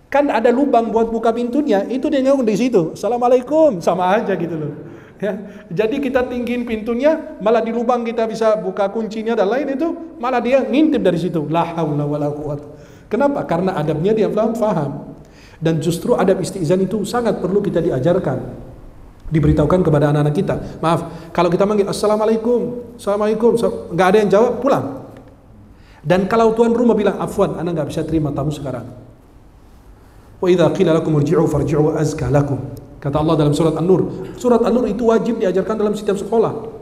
Kan ada lubang buat buka pintunya, itu dia nengok di situ. Assalamualaikum, sama aja gitu loh. Ya, jadi kita tinggiin pintunya, malah di lubang kita bisa buka kuncinya dan lain itu, malah dia ngintip dari situ. La haula wala quwwata. Kenapa? Karena adabnya dia faham. Dan justru adab istizan itu sangat perlu kita diajarkan, diberitahukan kepada anak-anak kita. Maaf, kalau kita manggil assalamualaikum, assalamualaikum, nggak ada yang jawab, pulang. Dan kalau tuan rumah bilang afwan, anda nggak bisa terima tamu sekarang. Wa idza qila lakum irji'u farji'u azka lakum. Kata Allah dalam surat An-Nur. Surat An-Nur itu wajib diajarkan dalam setiap sekolah.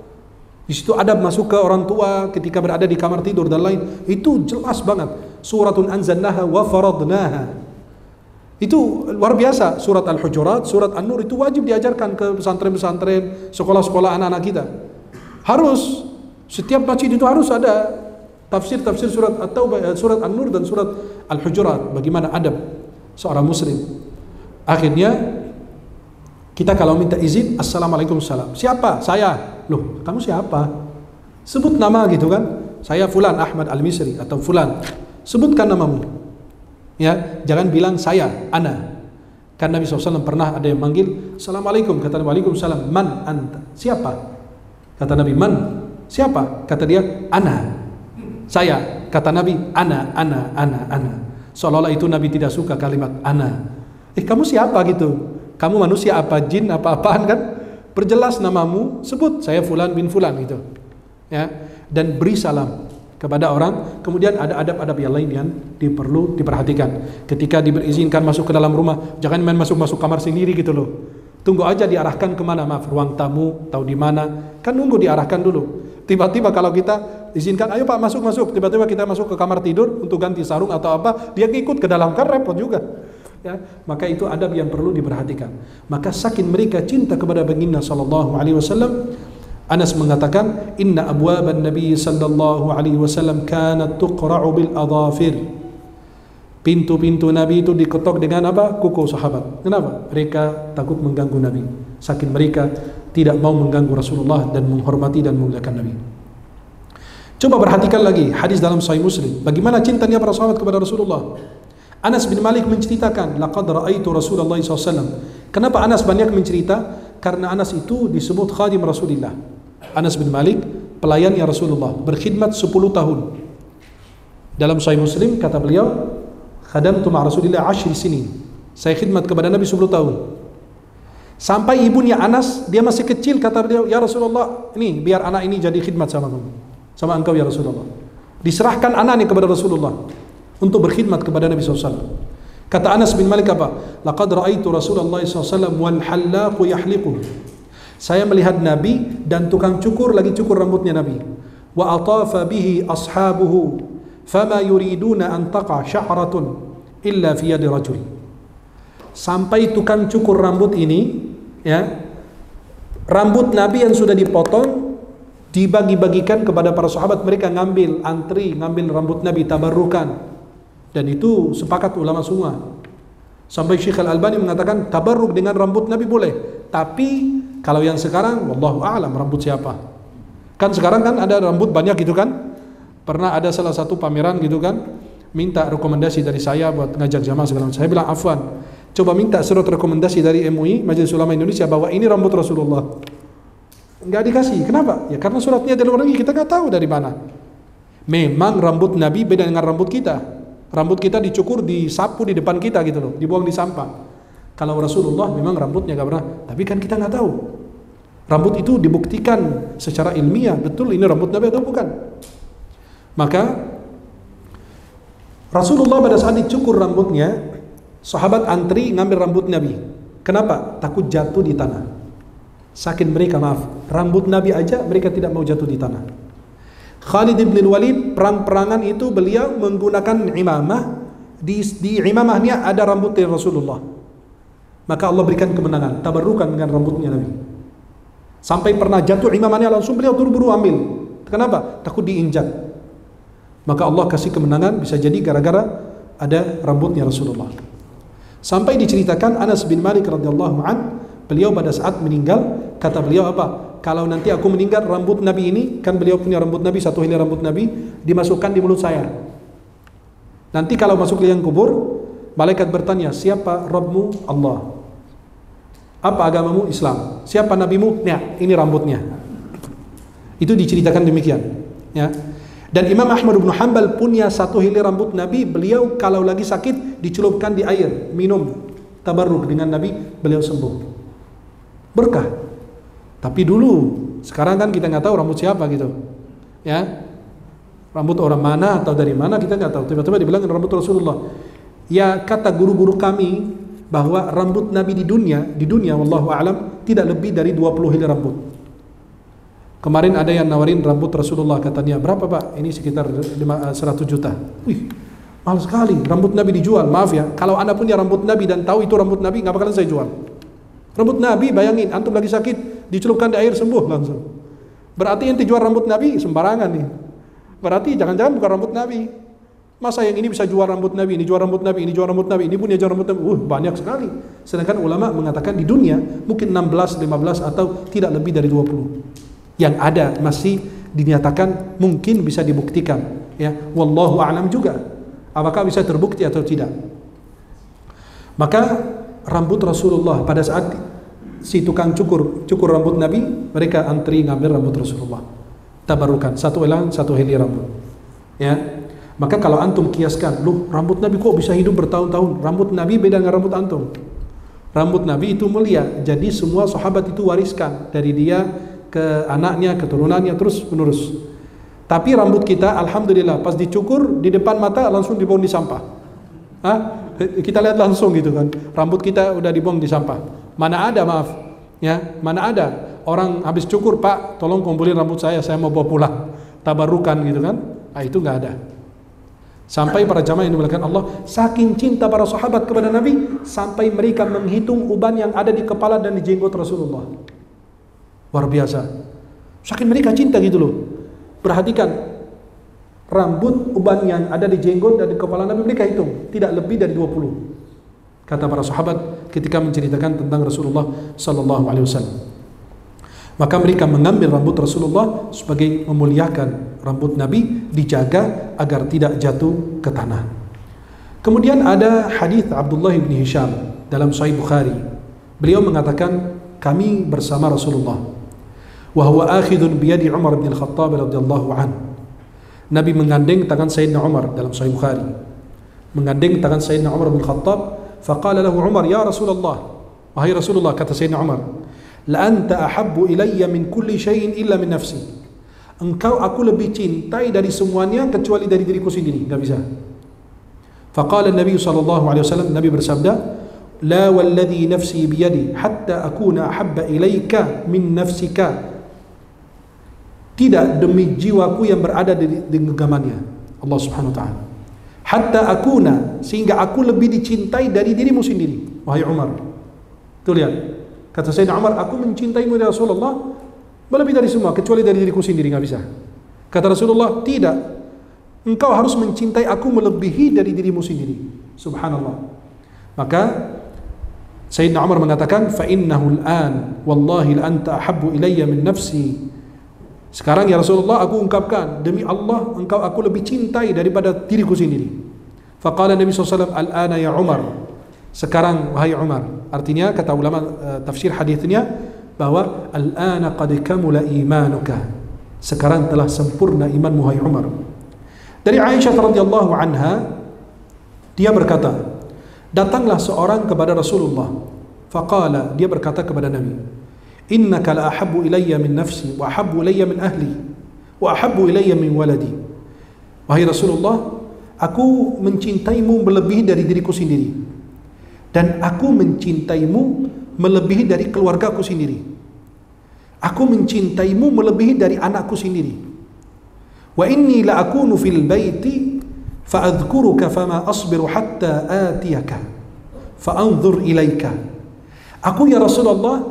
Di situ adab masuk ke orang tua ketika berada di kamar tidur dan lain. Itu jelas banget. Suratun anzalnaha wa faradnaha. Itu luar biasa. Surat Al-Hujurat, surat An-Nur itu wajib diajarkan ke pesantren-pesantren, sekolah-sekolah anak-anak kita. Harus. Setiap masjid itu harus ada tafsir-tafsir surat At-Taubah, surat An-Nur dan surat Al-Hujurat. Bagaimana adab seorang muslim. Akhirnya kita kalau minta izin, assalamualaikum salam. Siapa? Saya. Loh, kamu siapa? Sebut nama gitu kan. Saya Fulan Ahmad Al-Misri atau Fulan. Sebutkan namamu. Ya, jangan bilang saya, ana. Kan Nabi SAW pernah ada yang manggil, assalamualaikum. Kata Nabi, waalaikumsalam. Man anta? Siapa? Kata Nabi, man? Siapa? Kata dia, ana. Saya. Kata Nabi, ana. Seolah-olah itu Nabi tidak suka kalimat ana. Kamu siapa gitu? Kamu manusia apa, jin apa-apaan kan? Perjelas namamu, sebut saya Fulan bin Fulan gitu. Ya, dan beri salam kepada orang. Kemudian ada adab-adab yang lain yang perlu diperhatikan. Ketika diizinkan masuk ke dalam rumah, jangan main masuk kamar sendiri gitu loh. Tunggu aja diarahkan kemana, maaf, ruang tamu, tahu di mana? Kan nunggu diarahkan dulu. Tiba-tiba kalau kita izinkan, ayo Pak masuk. Tiba-tiba kita masuk ke kamar tidur untuk ganti sarung atau apa, dia ikut ke dalam, kan repot juga. Ya, maka itu adab yang perlu diperhatikan. Maka saking mereka cinta kepada baginda sallallahu alaihi wasallam, Anas mengatakan, inna abwaban nabi sallallahu alaihi wasallam kanat tuqra'u bil adhafir. Pintu-pintu Nabi itu diketok dengan apa? Kuku sahabat. Kenapa? Mereka takut mengganggu Nabi. Saking mereka tidak mau mengganggu Rasulullah dan menghormati dan memuliakan Nabi. Coba perhatikan lagi hadis dalam Sahih Muslim. Bagaimana cintanya para sahabat kepada Rasulullah. Anas bin Malik menceritakan, laqad ra'aitu Rasulullah SAW. Kenapa Anas banyak mencerita? Karena Anas itu disebut khadim Rasulullah. Anas bin Malik pelayannya Rasulullah, berkhidmat 10 tahun. Dalam Sahih Muslim kata beliau, khadamtu ma Rasulillah 10 sinin. Saya khidmat kepada Nabi 10 tahun. Sampai ibunya Anas, dia masih kecil, kata beliau, ya Rasulullah, ini biar anak ini jadi khidmat sama kamu, sama engkau ya Rasulullah. Diserahkan anak ini kepada Rasulullah untuk berkhidmat kepada Nabi SAW. Kata Anas bin Malik apa? Laqad ra'aitu Rasulullah SAW wal hallaqu yahliqu. Saya melihat Nabi dan tukang cukur lagi cukur rambutnya Nabi. Wa atafa bihi ashabuhu fama yuriduna an taqa sya'ratun illa fi yadi rajul. Sampai tukang cukur rambut ini, ya, rambut Nabi yang sudah dipotong dibagi-bagikan kepada para sahabat. Mereka ngambil antri, ngambil rambut Nabi, tabarrukan. Dan itu sepakat ulama semua. Sampai Syekh Al-Albani mengatakan tabarruk dengan rambut Nabi boleh. Tapi kalau yang sekarang, wallahu a'lam rambut siapa. Kan sekarang kan ada rambut banyak gitu kan. Pernah ada salah satu pameran gitu kan, minta rekomendasi dari saya buat ngajar jamaah segala macam. Saya bilang afwan, coba minta surat rekomendasi dari MUI, Majelis Ulama Indonesia, bahwa ini rambut Rasulullah. Enggak dikasih. Kenapa? Ya karena suratnya dari luar negeri, kita nggak tahu dari mana. Memang rambut Nabi beda dengan rambut kita. Rambut kita dicukur, disapu di depan kita gitu loh, dibuang di sampah. Kalau Rasulullah memang rambutnya gak pernah, tapi kan kita nggak tahu. Rambut itu dibuktikan secara ilmiah, betul ini rambut Nabi atau bukan. Maka Rasulullah pada saat dicukur rambutnya, sahabat antri ngambil rambut Nabi. Kenapa? Takut jatuh di tanah. Saking mereka, maaf, rambut Nabi aja mereka tidak mau jatuh di tanah. Khalid bin Walid perang-perangan itu beliau menggunakan imamah, di imamahnya ada rambut dari Rasulullah. Maka Allah berikan kemenangan, tabarrukan dengan rambutnya Nabi. Sampai pernah jatuh imamahnya, langsung beliau buru-buru ambil. Kenapa? Takut diinjak. Maka Allah kasih kemenangan, bisa jadi gara-gara ada rambutnya Rasulullah. Sampai diceritakan Anas bin Malik radhiyallahu an, beliau pada saat meninggal, kata beliau apa? Kalau nanti aku meninggal, rambut Nabi ini, kan beliau punya rambut Nabi, satu helai rambut Nabi, dimasukkan di mulut saya. Nanti kalau masuk liang kubur, malaikat bertanya, siapa Rabbmu? Allah. Apa agamamu? Islam. Siapa nabimu? Nah, ini rambutnya. Itu diceritakan demikian. Ya. Dan Imam Ahmad bin Hanbal punya satu helai rambut Nabi, beliau kalau lagi sakit dicelupkan di air, minum, tabarruk dengan Nabi, beliau sembuh. Berkah. Tapi dulu, sekarang kan kita nggak tahu rambut siapa gitu, ya. Rambut orang mana atau dari mana kita nggak tahu. Tiba-tiba dibilang rambut Rasulullah. Ya, kata guru-guru kami bahwa rambut Nabi di dunia wallahu a'lam tidak lebih dari 20 helai rambut. Kemarin ada yang nawarin rambut Rasulullah, katanya berapa Pak? Ini sekitar 100 juta. Wih, mahal sekali. Rambut Nabi dijual. Maaf ya, kalau Anda punya rambut Nabi dan tahu itu rambut Nabi, nggak bakalan saya jual. Rambut Nabi, bayangin, antum lagi sakit, dicelupkan di air, sembuh langsung. Berarti yang dijual rambut Nabi sembarangan nih. Berarti jangan-jangan bukan rambut Nabi. Masa yang ini bisa jual rambut Nabi, ini jual rambut Nabi, ini jual rambut Nabi, ini punya jual rambut Nabi. Banyak sekali. Sedangkan ulama mengatakan di dunia mungkin 16, 15 atau tidak lebih dari 20. Yang ada masih dinyatakan mungkin bisa dibuktikan, ya. Wallahu a'lam juga. Apakah bisa terbukti atau tidak? Maka rambut Rasulullah pada saat si tukang cukur rambut Nabi, mereka antri ngambil rambut Rasulullah. Tabarukan, satu elang, satu helai rambut. Ya. Maka kalau antum kiaskan, loh rambut Nabi kok bisa hidup bertahun-tahun? Rambut Nabi beda dengan rambut antum. Rambut Nabi itu mulia, jadi semua sahabat itu wariskan dari dia ke anaknya, keturunannya terus menerus. Tapi rambut kita, alhamdulillah, pas dicukur di depan mata langsung dibuang di sampah. Kita lihat langsung gitu kan, rambut kita udah dibuang di sampah. Mana ada, maaf, ya, mana ada orang habis cukur, Pak, tolong kumpulin rambut saya mau bawa pulang, tabarukan gitu kan? Itu nggak ada. Sampai para jamaah yang dimuliakan Allah, saking cinta para sahabat kepada Nabi, sampai mereka menghitung uban yang ada di kepala dan di jenggot Rasulullah. Luar biasa. Saking mereka cinta gitu loh. Perhatikan, rambut uban yang ada di jenggot dan di kepala Nabi mereka hitung, tidak lebih dari 20. Kata para sahabat ketika menceritakan tentang Rasulullah sallallahu alaihi wasallam. Maka mereka mengambil rambut Rasulullah sebagai memuliakan rambut Nabi, dijaga agar tidak jatuh ke tanah. Kemudian ada hadis Abdullah bin Hisham dalam Sahih Bukhari. Beliau mengatakan, kami bersama Rasulullah, wa huwa akhidun bi yadi Umar bin Al-Khattab radhiyallahu anhu. Nabi menggandeng tangan Sayyidina Umar dalam Sahih Bukhari. Menggandeng tangan Sayyidina Umar bin Khattab, faqala lahu Umar, ya Rasulullah, wahai Rasulullah, kata Sayyidina Umar, la anta ahabbu ilayya min kulli syai'in illa min nafsi. Engkau aku lebih cintai dari semuanya kecuali dari diriku sendiri. Enggak bisa. Faqala Nabi sallallahu alaihi wasallam, Nabi bersabda, la walladhi nafsi biyadi hatta akuna ahabba ilayka min nafsika. Tidak demi jiwaku yang berada di genggamannya Allah Subhanahu wa taala. Hatta akuna, sehingga aku lebih dicintai dari dirimu sendiri. Wahai Umar. Tuh lihat. Kata Sayyidina Umar, aku mencintaimu ya Rasulullah lebih dari semua kecuali dari diriku sendiri, nggak bisa. Kata Rasulullah, tidak. Engkau harus mencintai aku melebihi dari dirimu sendiri. Subhanallah. Maka Sayyidina Umar mengatakan, fa innahu al-an wallahi la anta ahabbu ilayya min nafsi. Sekarang ya Rasulullah, aku ungkapkan, demi Allah engkau aku lebih cintai daripada diriku sendiri. Faqala Nabi SAW, al-ana ya Umar. Sekarang wahai Umar. Artinya kata ulama tafsir hadisnya bahwa al-ana qad kamula imanuka. Sekarang telah sempurna imanmu wahai Umar. Dari Aisyah radhiyallahu anha, dia berkata, datanglah seorang kepada Rasulullah. Faqala, dia berkata kepada Nabi, innaka la ahabbu ilayya min nafsi wa ahabbu ilayya min ahli wa ahabbu ilayya min waladi. Wahai Rasulullah, aku mencintaimu melebihi dari diriku sendiri, dan aku mencintaimu melebihi dari keluargaku sendiri. Aku mencintaimu melebihi dari anakku sendiri. Wa inni la akunu fil baiti fa adhkuruka fama asbiru hatta atiyaka fa anzur ilaika. Aku ya Rasulullah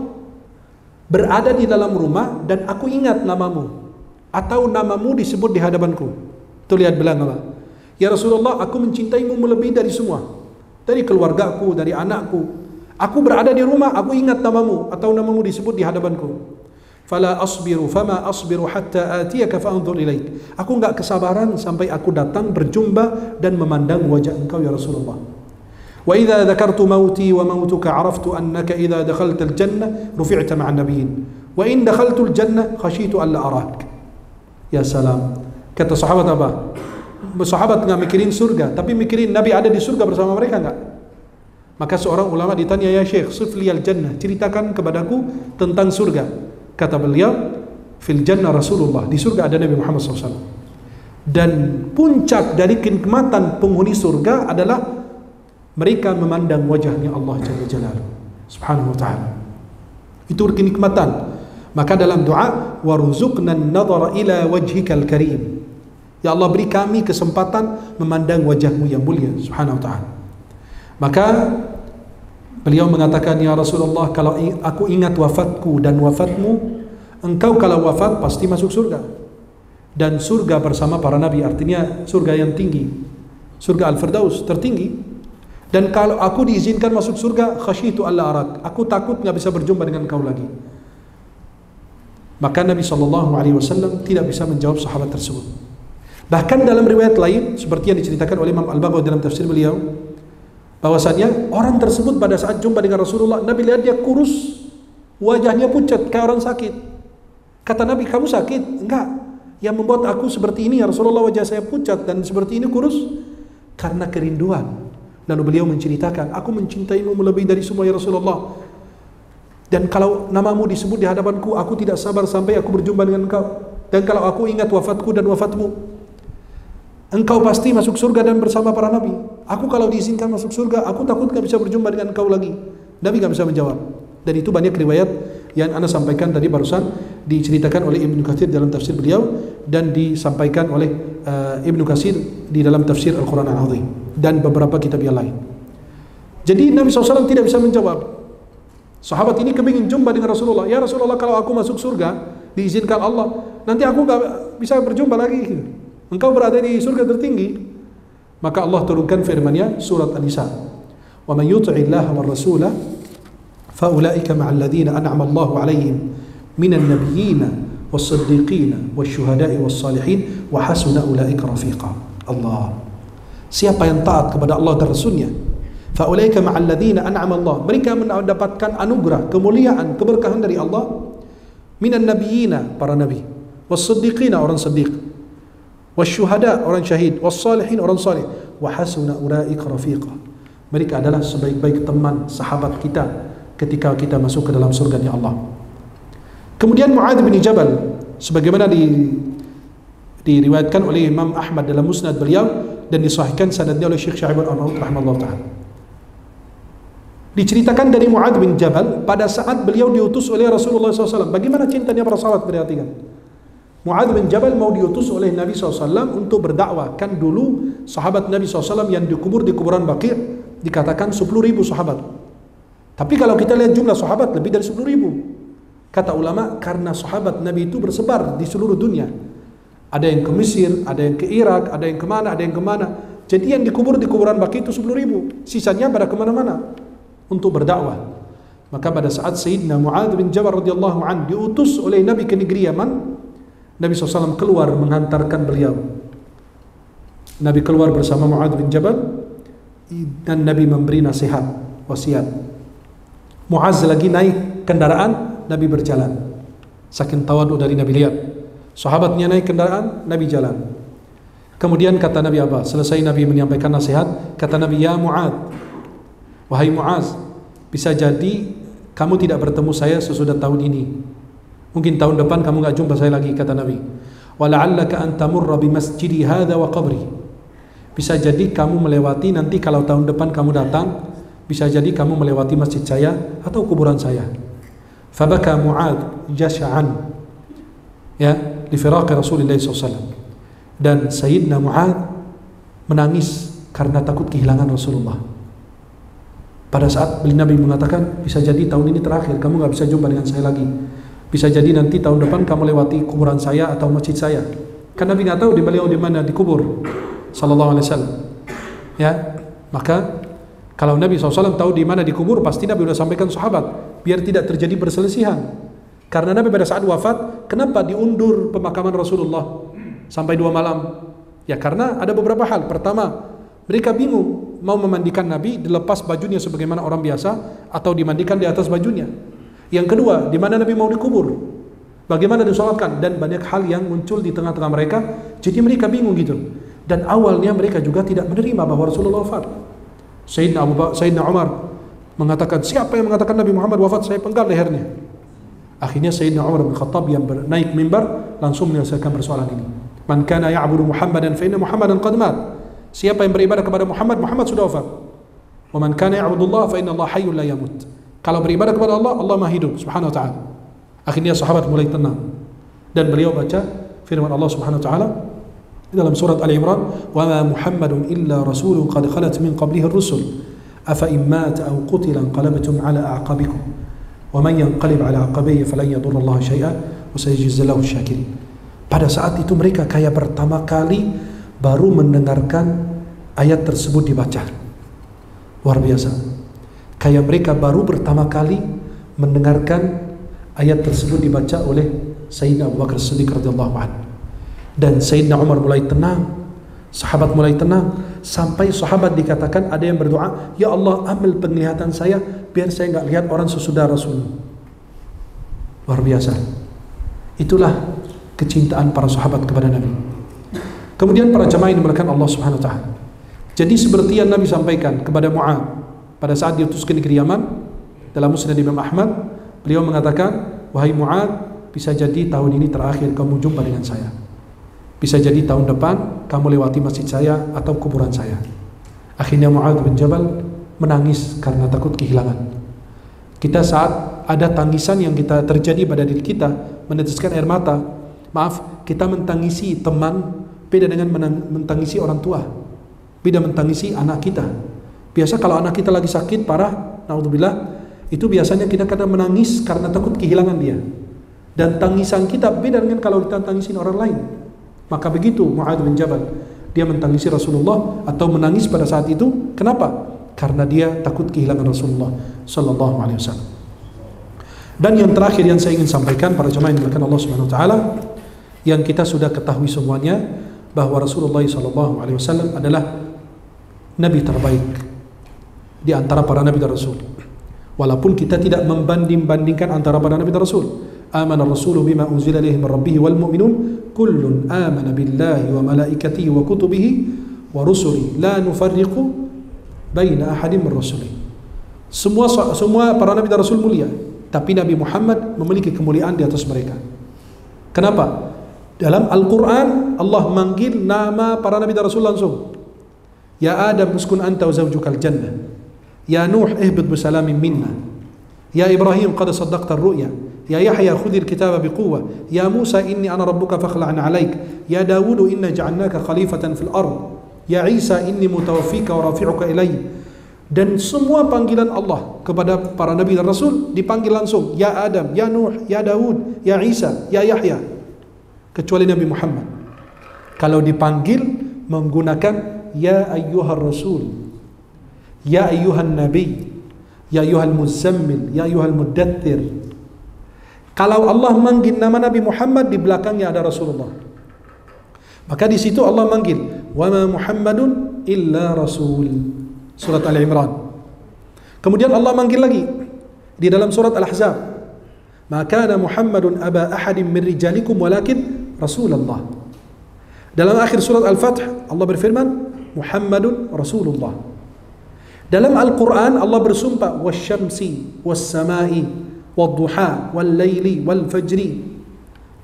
berada di dalam rumah dan aku ingat namamu atau namamu disebut di hadapanku. Tuh lihat bilang apa? Ya Rasulullah, aku mencintaimu melebihi dari semua, dari keluargaku, dari anakku. Aku berada di rumah, aku ingat namamu atau namamu disebut di hadapanku. Fala asbiru fama asbiru hatta atiyaka fa anzur ilaik. Aku enggak kesabaran sampai aku datang berjumpa dan memandang wajah engkau ya Rasulullah. Wa idza dzakartu mauti wa mautuka araftu annaka idza dakhalta al-jannah rufi'ta ma'a an-nabiyyin wa in dakhaltu al-jannah khashitu an la arak. Ya salam. Kata sahabat apa? Sahabat nggak mikirin surga, tapi mikirin Nabi ada di surga bersama mereka nggak? Maka seorang ulama ditanya, ya Syekh, sifli al-jannah, ceritakan kepadaku tentang surga. Kata beliau, fil jannah Rasulullah, di surga ada Nabi Muhammad SAW. Dan puncak dari kenikmatan penghuni surga adalah mereka memandang wajahnya Allah Jalla Jalaluhu Subhanahu wa ta'ala. Itu kenikmatan. Maka dalam doa, waruzuqna an-nadhara ila wajhikal karim, ya Allah beri kami kesempatan memandang wajahmu yang mulia Subhanahu wa ta'ala. Maka beliau mengatakan, ya Rasulullah, kalau aku ingat wafatku dan wafatmu, engkau kalau wafat pasti masuk surga, dan surga bersama para nabi, artinya surga yang tinggi, surga Al-Firdaus tertinggi. Dan kalau aku diizinkan masuk surga, khasyitu alla arak, aku takut nggak bisa berjumpa dengan kau lagi. Maka Nabi SAW tidak bisa menjawab sahabat tersebut. Bahkan dalam riwayat lain, seperti yang diceritakan oleh Imam Al-Baghawi dalam tafsir beliau, bahwasanya orang tersebut pada saat jumpa dengan Rasulullah, Nabi lihat dia kurus, wajahnya pucat kayak orang sakit. Kata Nabi, kamu sakit? Enggak. Yang membuat aku seperti ini ya Rasulullah, wajah saya pucat dan seperti ini kurus, karena kerinduan. Lalu beliau menceritakan, aku mencintaimu melebihi dari semua ya Rasulullah. Dan kalau namamu disebut di hadapanku, aku tidak sabar sampai aku berjumpa dengan engkau. Dan kalau aku ingat wafatku dan wafatmu, engkau pasti masuk surga dan bersama para nabi. Aku kalau diizinkan masuk surga, aku takut gak bisa berjumpa dengan engkau lagi. Nabi gak bisa menjawab. Dan itu banyak riwayat yang Anda sampaikan tadi barusan, diceritakan oleh Ibnu Katsir dalam tafsir beliau, dan disampaikan oleh Ibnu Katsir di dalam tafsir Al-Quran Al-Azim, dan beberapa kitab yang lain. Jadi Nabi SAW tidak bisa menjawab. Sahabat ini kepingin jumpa dengan Rasulullah. Ya Rasulullah, kalau aku masuk surga, diizinkan Allah, nanti aku gak bisa berjumpa lagi. Engkau berada di surga tertinggi. Maka Allah turunkan firman-Nya surat An-Nisa, wa man yuti'illaha war rasula fa ulaika ma'al ladzina an'ama Allahu 'alaihim minan nabiyyina was-siddiqina wasyuhada'i was-salihin wa hasuna ulaika rafiqa. Allah. Siapa yang taat kepada Allah dan Rasul-Nya, faulaika ma'al ladzina an'ama Allah, mereka mendapatkan anugerah, kemuliaan, keberkahan dari Allah, minan nabiyina, para nabi, was-siddiqina, orang siddiq, wasyuhada, orang syahid, was-salihin, orang salih, wa hasuna ulaika rafiqa, mereka adalah sebaik-baik teman, sahabat kita ketika kita masuk ke dalam surga-Nya Allah. Kemudian Mu'adz bin Jabal, sebagaimana diriwayatkan oleh Imam Ahmad dalam musnad beliau, dan disahihkan sanadnya oleh Syekh Syahibul Arnaud rahimahullah ta'ala. Diceritakan dari Mu'adz bin Jabal pada saat beliau diutus oleh Rasulullah SAW. Bagaimana cintanya para sahabat, perhatikan. Mu'adz bin Jabal mau diutus oleh Nabi SAW untuk berdakwah. Kan dulu sahabat Nabi SAW yang dikubur di kuburan Baqi' dikatakan 10.000 sahabat. Tapi kalau kita lihat jumlah sahabat lebih dari 10.000. Kata ulama, karena sahabat Nabi itu bersebar di seluruh dunia. Ada yang ke Mesir, ada yang ke Irak, ada yang kemana, ada yang kemana. Jadi yang dikubur di kuburan Baqi' itu 10.000. Sisanya pada kemana-mana untuk berdakwah. Maka pada saat Sayyidina Mu'adz bin Jabal radhiyallahu an diutus oleh Nabi ke negeri Yaman, Nabi SAW keluar menghantarkan beliau. Nabi keluar bersama Mu'adz bin Jabal, dan Nabi memberi nasihat, wasiat. Mu'adz lagi naik kendaraan, Nabi berjalan. Saking tawadu dari Nabi, lihat sahabatnya naik kendaraan, Nabi jalan. Kemudian kata Nabi apa? Selesai Nabi menyampaikan nasihat, kata Nabi, ya Mu'adz, wahai Mu'adz, bisa jadi kamu tidak bertemu saya sesudah tahun ini. Mungkin tahun depan kamu gak jumpa saya lagi, kata Nabi. Wala'allaka an tamurra bi masjidi hadha wa qabri. Bisa jadi kamu melewati, nanti kalau tahun depan kamu datang, bisa jadi kamu melewati masjid saya atau kuburan saya. Fabaka Mu'adz jash'an, ya, li firaqi Rasulullah SAW. Dan Sayyidina Mu'adz menangis karena takut kehilangan Rasulullah. Pada saat Nabi mengatakan, bisa jadi tahun ini terakhir, kamu gak bisa jumpa dengan saya lagi. Bisa jadi nanti tahun depan kamu lewati kuburan saya atau masjid saya. Kan Nabi gak tahu di beliau di mana dikubur, sallallahu alaihi wasallam. Ya, maka kalau Nabi SAW tahu di mana dikubur, pasti Nabi sudah sampaikan sahabat, biar tidak terjadi perselisihan. Karena Nabi pada saat wafat, kenapa diundur pemakaman Rasulullah sampai 2 malam? Ya karena ada beberapa hal. Pertama, mereka bingung mau memandikan Nabi, dilepas bajunya sebagaimana orang biasa, atau dimandikan di atas bajunya. Yang kedua, di mana Nabi mau dikubur, bagaimana disolatkan, dan banyak hal yang muncul di tengah-tengah mereka Jadi mereka bingung gitu. Dan awalnya mereka juga tidak menerima bahwa Rasulullah wafat. Sayyidina Umar mengatakan, siapa yang mengatakan Nabi Muhammad wafat, saya penggal lehernya. Akhirnya Sayyidina Umar bin Khattab yang naik mimbar langsung menyelesaikan persoalan ini. Man kana ya'budu Muhammadan fa inna Muhammadan qad mat. Siapa yang beribadah kepada Muhammad, Muhammad sudah wafat. Wa man kana ya'budu Allah fa inna Allah hayyun la yamut. Kalau beribadah kepada Allah, Allah Maha hidup subhanahu wa ta'ala. Akhirnya sahabat mulai tenang. Dan beliau baca firman Allah subhanahu wa ta'ala dalam surat Al-Imran, wa ma Muhammadun illa rasulun qad khalat min qablihi ar-rusul afa in mata aw qutila anqalabtum ala a'qabikum wa man yanqalib ala aqabihi falan yadurra Allah syai'an wa sayajzillahu syakirin. Pada saat itu mereka kayak pertama kali baru mendengarkan ayat tersebut dibaca. Luar biasa. Kayak mereka baru pertama kali mendengarkan ayat tersebut dibaca oleh Sayyidina Abu Bakar Siddiq radhiyallahu anhu. Dan Sayyidina Umar mulai tenang, sahabat mulai tenang, sampai sahabat dikatakan ada yang berdoa, ya Allah ambil penglihatan saya biar saya nggak lihat orang sesudah Rasul. Luar biasa. Itulah kecintaan para sahabat kepada Nabi. Kemudian para jamaah yang dimuliakan Allah Subhanahu wa taala. Jadi seperti yang Nabi sampaikan kepada Mu'ad pada saat diutus ke negeri Yaman dalam Musnad Imam Ahmad, beliau mengatakan, wahai Mu'ad, bisa jadi tahun ini terakhir kamu jumpa dengan saya. Bisa jadi tahun depan kamu lewati masjid saya atau kuburan saya. Akhirnya Mu'adz bin Jabal menangis karena takut kehilangan. Kita saat ada tangisan yang kita terjadi pada diri kita, meneteskan air mata, maaf, kita mentangisi teman beda dengan mentangisi orang tua, beda mentangisi anak kita. Biasa kalau anak kita lagi sakit parah, naudzubillah, itu biasanya kita kadang menangis karena takut kehilangan dia. Dan tangisan kita beda dengan kalau kita tangisin orang lain. Maka begitu Mu'adz bin Jabal, dia mentangisi Rasulullah atau menangis pada saat itu. Kenapa? Karena dia takut kehilangan Rasulullah sallallahu alaihi wasallam. Dan yang terakhir yang saya ingin sampaikan para jemaah yang dimuliakan Allah Subhanahu wa taala, yang kita sudah ketahui semuanya bahwa Rasulullah sallallahu alaihi wasallam adalah nabi terbaik di antara para nabi dan rasul. Walaupun kita tidak membanding-bandingkan antara para nabi dan rasul. Amana ar-rasulu bima unzila ilaihi min rabbih wal mu'minun kullun amana billahi wa malaikatihi wa kutubihi wa rusuli la nufarriqu baina ahadin min rusuli. Semua para nabi dan rasul mulia, tapi Nabi Muhammad memiliki kemuliaan di atas mereka. Kenapa? Dalam Al-Quran Allah manggil nama para nabi dan rasul langsung. Ya Adam uskun anta wa zawjukal jannah. Ya Nuh ihbit bisalamin minna. Ya Ibrahim qad saddaqta ar-ru'ya. Ya Yahya khudhil kitaba biquwwah. Ya Musa inni ana rabbuka fakhla'na 'alaik. Ya Dawud inna ja'alnaka khalifatan fil ard. Ya Isa inni mutawaffika wa rafi'uka ilayya. Dan semua panggilan Allah kepada para nabi dan rasul dipanggil langsung, ya Adam, ya Nuh, ya Dawud, ya Isa, ya Yahya. Kecuali Nabi Muhammad, kalau dipanggil menggunakan ya ayyuhar rasul, ya ayyuhan nabi, ya ayyuhal muzammil, ya ayyuhal muddathir. Kalau Allah manggil nama Nabi Muhammad, di belakangnya ada Rasulullah. Maka di situ Allah manggil, wa ma Muhammadun illa rasul. Surat Al-Imran. Kemudian Allah manggil lagi di dalam surat Al-Ahzab, ma kana Muhammadun aba ahadin min rijalikum walakin Rasulullah. Dalam akhir surat Al-Fath Allah berfirman, Muhammadun Rasulullah. Dalam Al-Quran Allah bersumpah, wasyamsi was-samai wad-duha wal-laili wal-fajri.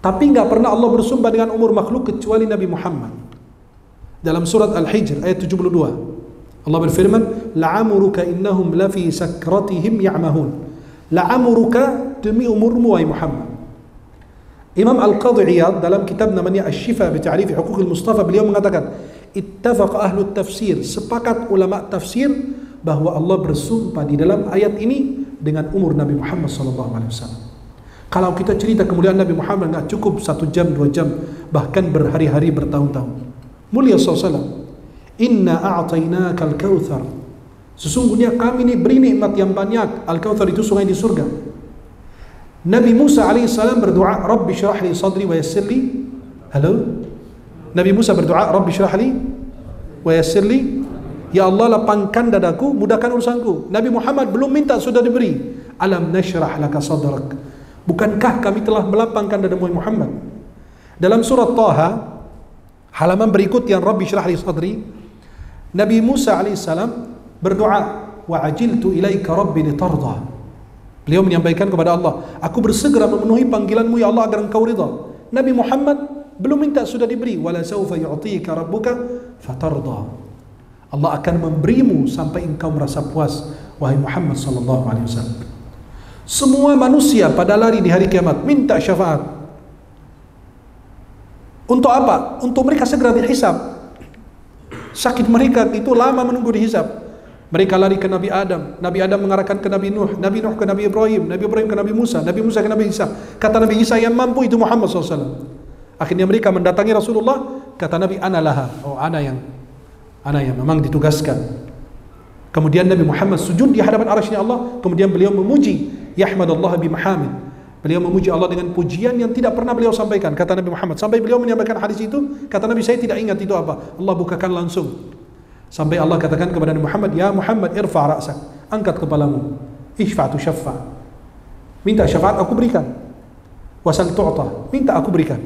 Tapi enggak pernah Allah bersumpah dengan umur makhluk kecuali Nabi Muhammad. Dalam surat Al-Hijr ayat 72 Allah berfirman, la'amuruka innahum lafi sakratihim ya'mahun. La'amuruka, demi umurmu wahai Muhammad. Imam Al-Qadhi Iyad dalam kitab namanya Asy-Syifa bi Ta'rif Huquqil Mustafa, beliau mengatakan, ittafaqa ahlu tafsir, sepakat ulama tafsir bahwa Allah bersumpah di dalam ayat ini dengan umur Nabi Muhammad sallallahu alaihi wasallam. Kalau kita cerita kemuliaan Nabi Muhammad enggak cukup 1 jam, 2 jam, bahkan berhari-hari, bertahun-tahun. Mulia sallallahu. Inna a'tainaka al-kautsar. Sesungguhnya kami ini beri nikmat yang banyak. Al-Kautsar itu sungai di surga. Nabi Musa alaihissalam berdoa, Rabbi syrah li sadri wa yassir li. Halo? Nabi Musa berdoa, Rabbi syrah li wa yassir li. Ya Allah, lapangkan dadaku, mudahkan urusanku. Nabi Muhammad belum minta, sudah diberi. Alam nashrah laka sadrak. Bukankah kami telah melapangkan dadamu Muhammad? Dalam surat Taha Halaman berikut yang Rabbi syrah li sadri, Nabi Musa alaihissalam berdoa, wa ajiltu ilaika rabbi litarda. Beliau menyampaikan kepada Allah, aku bersegera memenuhi panggilanmu ya Allah agar engkau ridha. Nabi Muhammad belum minta, sudah diberi. Wala sawfa yu'tika rabbuka fatarda. Allah akan memberimu sampai engkau merasa puas, wahai Muhammad sallallahu alaihi wasallam. Semua manusia pada lari di hari kiamat minta syafaat. Untuk apa? Untuk mereka segera dihisab. Sakit mereka itu lama menunggu dihisab. Mereka lari ke Nabi Adam, Nabi Adam mengarahkan ke Nabi Nuh, Nabi Nuh ke Nabi Ibrahim, Nabi Ibrahim ke Nabi Musa, Nabi Musa ke Nabi Isa. Kata Nabi Isa yang mampu itu Muhammad SAW. Akhirnya mereka mendatangi Rasulullah. Kata Nabi, ana laha, oh ana yang memang ditugaskan. Kemudian Nabi Muhammad sujud di hadapan arasy Allah. Kemudian beliau memuji, yahmadallah bimahamid. Beliau memuji Allah dengan pujian yang tidak pernah beliau sampaikan. Kata Nabi Muhammad, sampai beliau menyampaikan hadis itu, kata Nabi, saya tidak ingat itu apa. Allah bukakan langsung. Sampai Allah katakan kepada Nabi Muhammad, ya Muhammad irfa' ra'sak, angkat kepalamu, ishfa'tu syaffa', minta syafaat aku berikan, wasal tu'ta, minta aku berikan.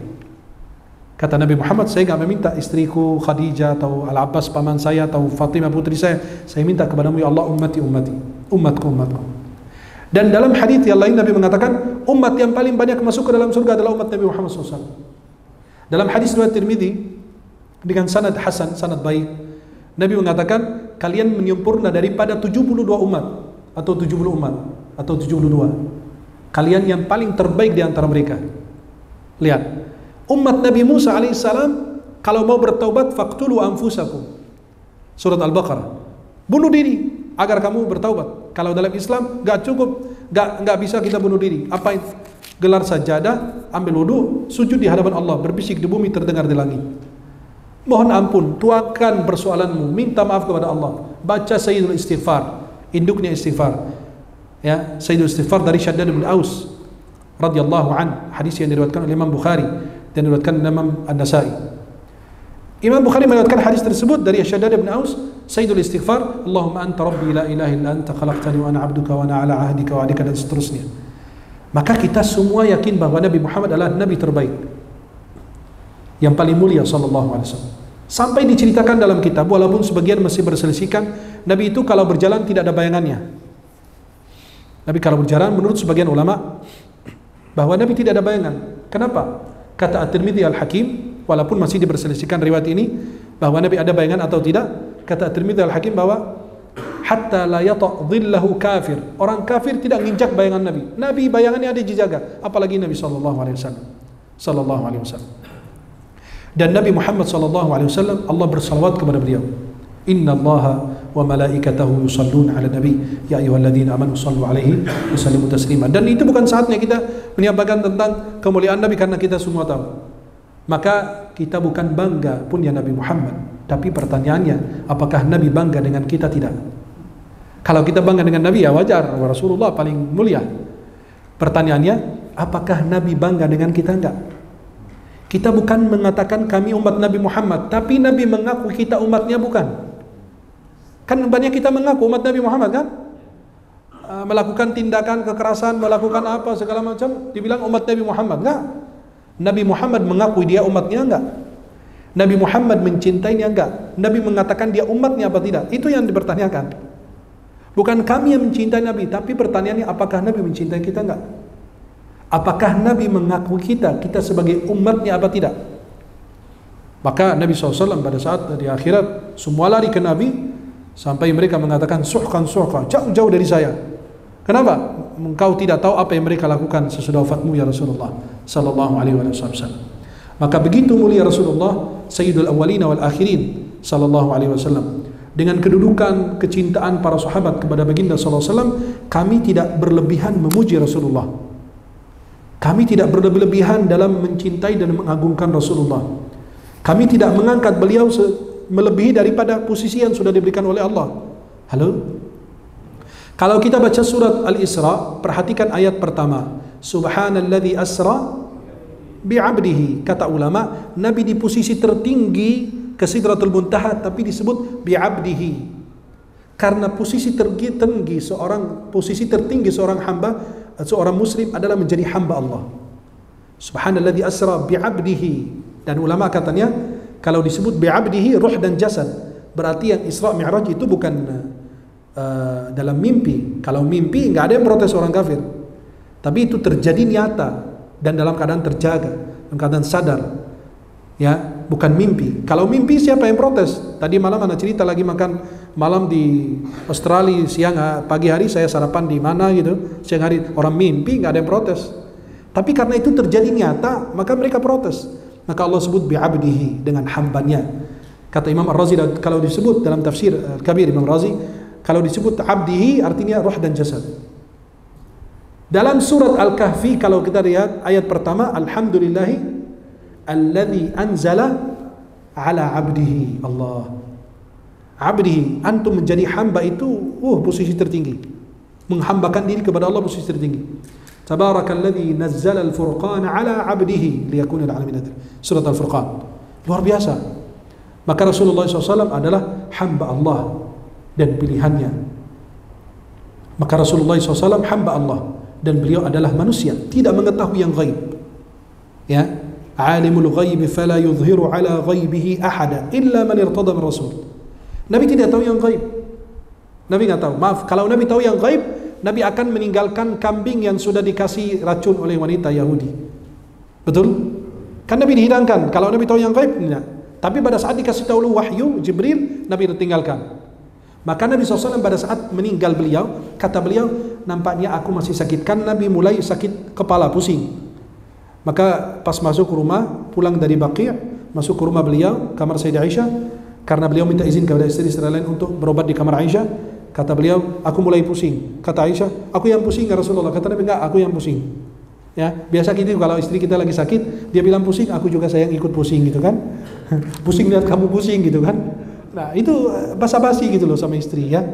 Kata Nabi Muhammad, saya enggak meminta istriku Khadijah atau Al-Abbas paman saya atau Fatimah putri saya minta kepadamu ya Allah ummati, umatku. Dan dalam hadis yang lain Nabi mengatakan, umat yang paling banyak masuk ke dalam surga adalah umat Nabi Muhammad SAW. Dalam hadis riwayat Tirmidzi dengan sanad hasan, sanad baik, Nabi mengatakan, kalian menyempurna daripada 72 umat atau 70 umat atau 72. Kalian yang paling terbaik di antara mereka. Lihat, umat Nabi Musa alaihissalam kalau mau bertaubat, faqtulu anfusakum. Surat Al-Baqarah. Bunuh diri agar kamu bertaubat. Kalau dalam Islam enggak cukup, enggak bisa kita bunuh diri. Apa itu? Gelar sajadah, ambil wudu, sujud di hadapan Allah, berbisik di bumi, terdengar di langit. Mohon ampun, tuakan persoalanmu, minta maaf kepada Allah. Baca Sayyidul Istighfar, induknya istighfar. Ya, Sayyidul Istighfar dari Shaddad bin Aus radhiyallahu an, hadis yang diriwayatkan oleh Imam Bukhari dan diriwayatkan oleh Imam An-Nasa'i. Imam Bukhari meriwayatkan hadis tersebut dari Shaddad bin Aus, Sayyidul Istighfar, Allahumma anta rabbi la ilaha illa anta khalaqtani wa ana 'abduka wa ana 'ala 'ahdika wa 'adika, dan seterusnya. Maka kita semua yakin bahwa Nabi Muhammad adalah nabi terbaik, yang paling mulia sallallahu alaihi wasallam. Sampai diceritakan dalam kitab, walaupun sebagian masih berselisihkan, Nabi itu kalau berjalan tidak ada bayangannya. Nabi kalau berjalan menurut sebagian ulama bahwa Nabi tidak ada bayangan. Kenapa? Kata At-Tirmidzi Al-Hakim, walaupun masih diperselisihkan riwayat ini bahwa Nabi ada bayangan atau tidak, kata At-Tirmidzi Al-Hakim bahwa hatta la yata' dhillahu kafir. Orang kafir tidak nginjak bayangan Nabi. Nabi bayangannya ada dijaga, apalagi Nabi sallallahu alaihi wasallam. Sallallahu alaihi wasallam. Dan Nabi Muhammad sallallahu alaihi wasallam, Allah bersalawat kepada beliau. Inna Allaha wa malaikatahu yusalluna ala nabi ya ayyuhalladzina amanu sallu alaihi wa sallimu taslima. Dan itu bukan saatnya kita menyampaikan tentang kemuliaan Nabi karena kita semua tahu. Maka kita bukan bangga punya Nabi Muhammad, tapi pertanyaannya, apakah Nabi bangga dengan kita? Tidak. Kalau kita bangga dengan Nabi ya wajar, Rasulullah paling mulia. Pertanyaannya, apakah Nabi bangga dengan kita? Enggak. Kita bukan mengatakan kami umat Nabi Muhammad, tapi Nabi mengaku kita umatnya, bukan. Kan banyak kita mengaku umat Nabi Muhammad kan? Melakukan tindakan kekerasan, melakukan apa segala macam, dibilang umat Nabi Muhammad. Enggak. Nabi Muhammad mengakui dia umatnya, enggak. Nabi Muhammad mencintainya, enggak. Nabi mengatakan dia umatnya apa tidak? Itu yang dipertanyakan. Bukan kami yang mencintai Nabi, tapi pertanyaannya apakah Nabi mencintai kita? Enggak. Apakah Nabi mengakui kita sebagai umatnya apa tidak? Maka Nabi SAW pada saat di akhirat semua lari ke Nabi, sampai mereka mengatakan suhkan, jauh dari saya. Kenapa? Engkau tidak tahu apa yang mereka lakukan sesudah wafatmu ya Rasulullah sallallahu alaihi wasallam. Maka begitu mulia Rasulullah Sayyidul Awwalin wal Akhirin sallallahu alaihi wasallam, dengan kedudukan kecintaan para sahabat kepada baginda sallallahu alaihi wasallam, kami tidak berlebihan memuji Rasulullah. Kami tidak berlebihan dalam mencintai dan mengagungkan Rasulullah. Kami tidak mengangkat beliau melebihi daripada posisi yang sudah diberikan oleh Allah. Halo? Kalau kita baca surat Al-Isra, perhatikan ayat pertama. Subhanalladzi asra bi'abdihi. Kata ulama, Nabi di posisi tertinggi ke Sidratul Muntaha, tapi disebut bi'abdihi. Karena posisi tertinggi seorang hamba, seorang muslim adalah menjadi hamba Allah. Subhanalladzi asra bi'abdihi. Dan ulama katanya, kalau disebut bi'abdihi ruh dan jasad, berarti yang Isra Mi'raj itu bukan dalam mimpi. Kalau mimpi nggak ada yang protes orang kafir, tapi itu terjadi nyata dan dalam keadaan terjaga, dalam keadaan sadar, ya, bukan mimpi. Kalau mimpi siapa yang protes? Tadi malam anak cerita lagi makan malam di Australia, pagi hari saya sarapan di mana gitu, siang hari orang mimpi, nggak ada yang protes. Tapi karena itu terjadi nyata, maka mereka protes. Maka Allah sebut bi'abdihi, dengan hambanya. Kata Imam Ar-Razi, kalau disebut dalam tafsir Kabir Imam Razi, kalau disebut abdihi artinya ruh dan jasad. Dalam surat Al-Kahfi kalau kita lihat ayat pertama, alhamdulillahi alladzi anzala ala abdihi. Allah, abdihi, antum menjadi hamba itu posisi tertinggi, menghambakan diri kepada Allah posisi tertinggi. Tabarakalladzi nazzala al-furqana ala abdihi liyakuna lil alamin nadhir. Surat Al-Furqan, luar biasa. Maka Rasulullah SAW adalah hamba Allah dan pilihannya. Maka Rasulullah SAW hamba Allah dan beliau adalah manusia, tidak mengetahui yang gaib. Ya, alimul ghaib fala yuzhiru ala ghaibihi ahada illa man irtada min rasul. Nabi tidak tahu yang gaib. Nabi nggak tahu. Maaf, kalau Nabi tahu yang gaib, Nabi akan meninggalkan kambing yang sudah dikasih racun oleh wanita Yahudi. Betul? Kan Nabi dihidangkan. Kalau Nabi tahu yang gaib, tidak. Tapi pada saat dikasih tahu wahyu Jibril, Nabi ditinggalkan. Maka Nabi SAW pada saat meninggal beliau, kata beliau, nampaknya aku masih sakit. Kan Nabi mulai sakit kepala, pusing. Maka pas masuk ke rumah, pulang dari Baqi', masuk ke rumah beliau, kamar Sayyidah Aisyah, karena beliau minta izin kepada istri-istri lain untuk berobat di kamar Aisyah. Kata beliau, aku mulai pusing. Kata Aisyah, aku yang pusing ya Rasulullah. Kata Nabi, enggak, aku yang pusing. Ya, biasa gitu kalau istri kita lagi sakit, dia bilang pusing, aku juga sayang ikut pusing gitu kan. Pusing lihat kamu pusing gitu kan. Nah, itu basa-basi gitu loh sama istri ya.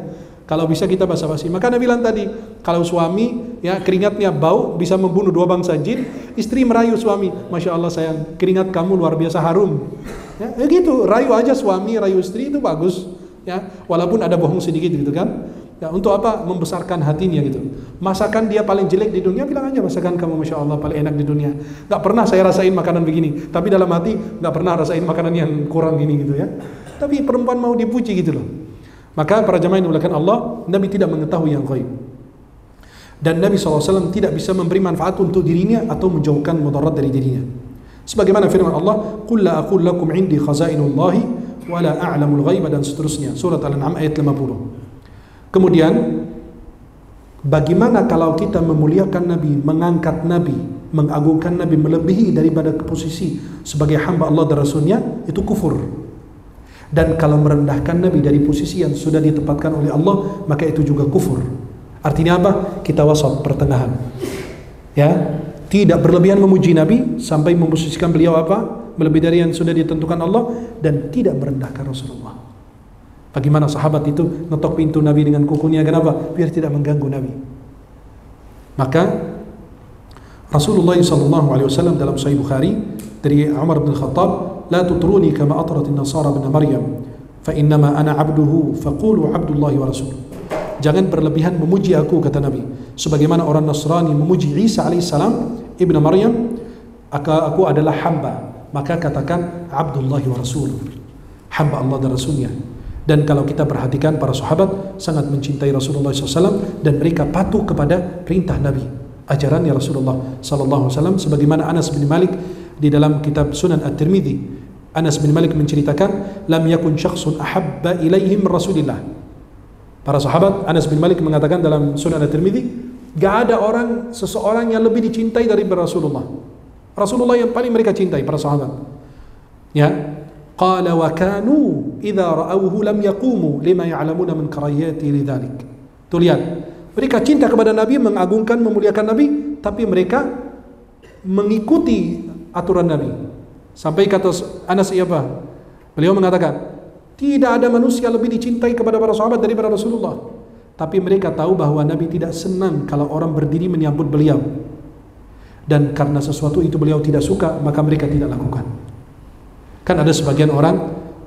Kalau bisa kita basa-basi. Maka Nabi bilang tadi, kalau suami ya keringatnya bau bisa membunuh dua bangsa jin, istri merayu suami, Masya Allah sayang, keringat kamu luar biasa harum. Ya gitu, rayu aja suami, rayu istri itu bagus. Ya, walaupun ada bohong sedikit gitu kan. Ya, untuk apa? Membesarkan hatinya gitu. Masakan dia paling jelek di dunia, bilang aja masakan kamu Masya Allah paling enak di dunia. Gak pernah saya rasain makanan begini, tapi dalam hati gak pernah rasain makanan yang kurang ini gitu ya. Tapi perempuan mau dipuji gitu loh. Maka para jamaah yang dimuliakan Allah, Nabi tidak mengetahui yang gaib. Dan Nabi SAW tidak bisa memberi manfaat untuk dirinya atau menjauhkan mudarat dari dirinya. Sebagaimana firman Allah, "Qul la aqul lakum 'indi khazainullahi wa la a'lamul ghaiba," dan seterusnya. Surat Al-An'am ayat 50. Kemudian, bagaimana kalau kita memuliakan Nabi, mengangkat Nabi, mengagungkan Nabi melebihi daripada posisi sebagai hamba Allah dan Rasulnya, itu kufur. Dan kalau merendahkan Nabi dari posisi yang sudah ditempatkan oleh Allah, maka itu juga kufur. Artinya apa? Kita wasat, pertengahan. Ya, tidak berlebihan memuji Nabi sampai memposisikan beliau apa? Melebihi dari yang sudah ditentukan Allah, dan tidak merendahkan Rasulullah. Bagaimana sahabat itu ngetok pintu Nabi dengan kukunya, kenapa? Biar tidak mengganggu Nabi. Maka Rasulullah SAW dalam Sahih Bukhari dari Umar bin Khattab, "La tutruni kama atrat an-nasara ibn Maryam, fa innama ana 'abduhu faqulu 'abdullahi wa rasuluh." Jangan berlebihan memuji aku, kata Nabi, sebagaimana orang Nasrani memuji Isa alaihissalam ibnu Maryam, aku adalah hamba, maka katakan Abdullahi wa rasuluh, hamba Allah dan Rasulnya. Dan kalau kita perhatikan, para sahabat sangat mencintai Rasulullah SAW dan mereka patuh kepada perintah Nabi, ajarannya Rasulullah SAW. Sebagaimana Anas bin Malik di dalam kitab Sunan At-Tirmidzi, Anas bin Malik menceritakan, lam yakun syakhsun ahabba ilaihim Rasulillah. Para sahabat, Anas bin Malik mengatakan dalam Sunan At-Tirmidzi, gak ada seseorang yang lebih dicintai dari Rasulullah. Rasulullah yang paling mereka cintai, para sahabat. Ya, qala wa kanu idza ra'awhu lam yaqumu lima ya'lamuna min karayati lidzalik. Tuh lihat, mereka cinta kepada Nabi, mengagungkan, memuliakan Nabi, tapi mereka mengikuti aturan Nabi. Sampai kata Anas, iya Pak, beliau mengatakan, tidak ada manusia lebih dicintai kepada para sahabat daripada Rasulullah. Tapi mereka tahu bahwa Nabi tidak senang kalau orang berdiri menyambut beliau. Dan karena sesuatu itu beliau tidak suka, maka mereka tidak lakukan. Kan ada sebagian orang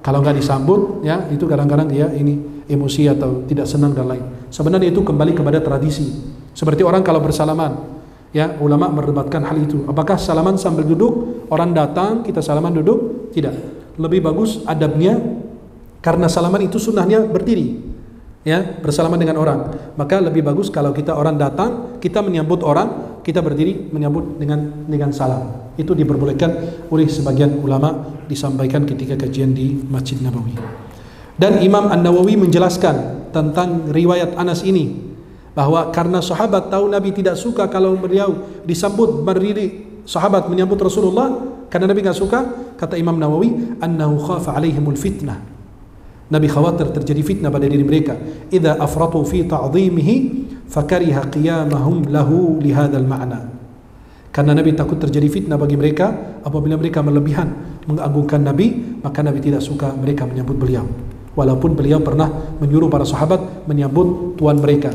kalau nggak disambut, ya itu kadang-kadang dia ini emosi atau tidak senang dan lain. Sebenarnya itu kembali kepada tradisi. Seperti orang kalau bersalaman, ya ulama merdebatkan hal itu. Apakah salaman sambil duduk? Orang datang kita salaman duduk? Tidak. lebih bagus adabnya, karena salaman itu sunnahnya berdiri, ya, bersalaman dengan orang. Maka lebih bagus kalau kita orang datang, kita menyambut orang, kita berdiri menyambut dengan salam. Itu diperbolehkan oleh sebagian ulama, disampaikan ketika kajian di Masjid Nabawi. Dan Imam An-Nawawi menjelaskan tentang riwayat Anas ini, bahwa karena sahabat tahu Nabi tidak suka kalau beliau disambut berdiri, sahabat menyambut Rasulullah, karena Nabi tidak suka, kata Imam Nawawi, annahu khafa alaihimul fitnah. Nabi khawatir terjadi fitnah pada diri mereka. Idza afratu fi ta'dhimihi fakariha qiyamahum lahu lihadzal ma'na. Karena Nabi takut terjadi fitnah bagi mereka apabila mereka berlebihan mengagungkan Nabi, maka Nabi tidak suka mereka menyambut beliau. Walaupun beliau pernah menyuruh para sahabat menyambut tuan mereka.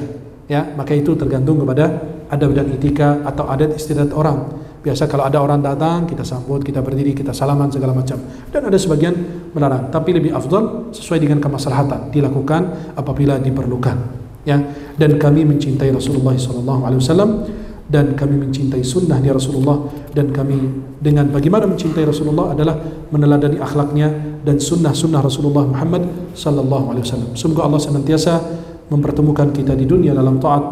Ya, maka itu tergantung kepada adab dan etika atau adat istiadat orang. Biasa kalau ada orang datang, kita sambut, kita berdiri, kita salaman segala macam. Dan ada sebagian melarang, tapi lebih afdal sesuai dengan kemaslahatan, dilakukan apabila diperlukan. Ya, dan kami mencintai Rasulullah SAW, dan kami mencintai sunnahnya Rasulullah, dan kami dengan bagaimana mencintai Rasulullah adalah meneladani akhlaknya dan sunnah-sunnah Rasulullah Muhammad SAW. Semoga Allah senantiasa mempertemukan kita di dunia dalam taat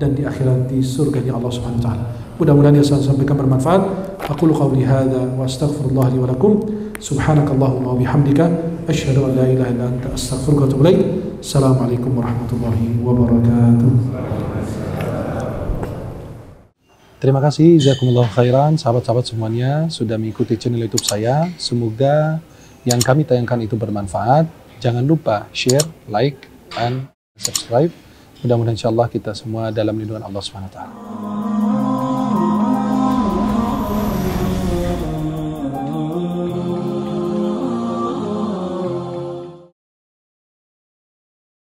dan di akhirat di surganya Allah Subhanahu wa taala. Mudah-mudahan yang saya sampaikan bermanfaat. Aqulu qawli hadza wa astaghfirullah li wa lakum. Subhanakallahumma wa bihamdika asyhadu an la ilaha illa anta astaghfiruka wa atubu ilaik. Assalamualaikum warahmatullahi wabarakatuh. Terima kasih, jazakumullah khairan, sahabat-sahabat semuanya sudah mengikuti channel YouTube saya. Semoga yang kami tayangkan itu bermanfaat. Jangan lupa share, like, dan subscribe. Mudah-mudahan insyaallah kita semua dalam lindungan Allah Subhanahu wa taala.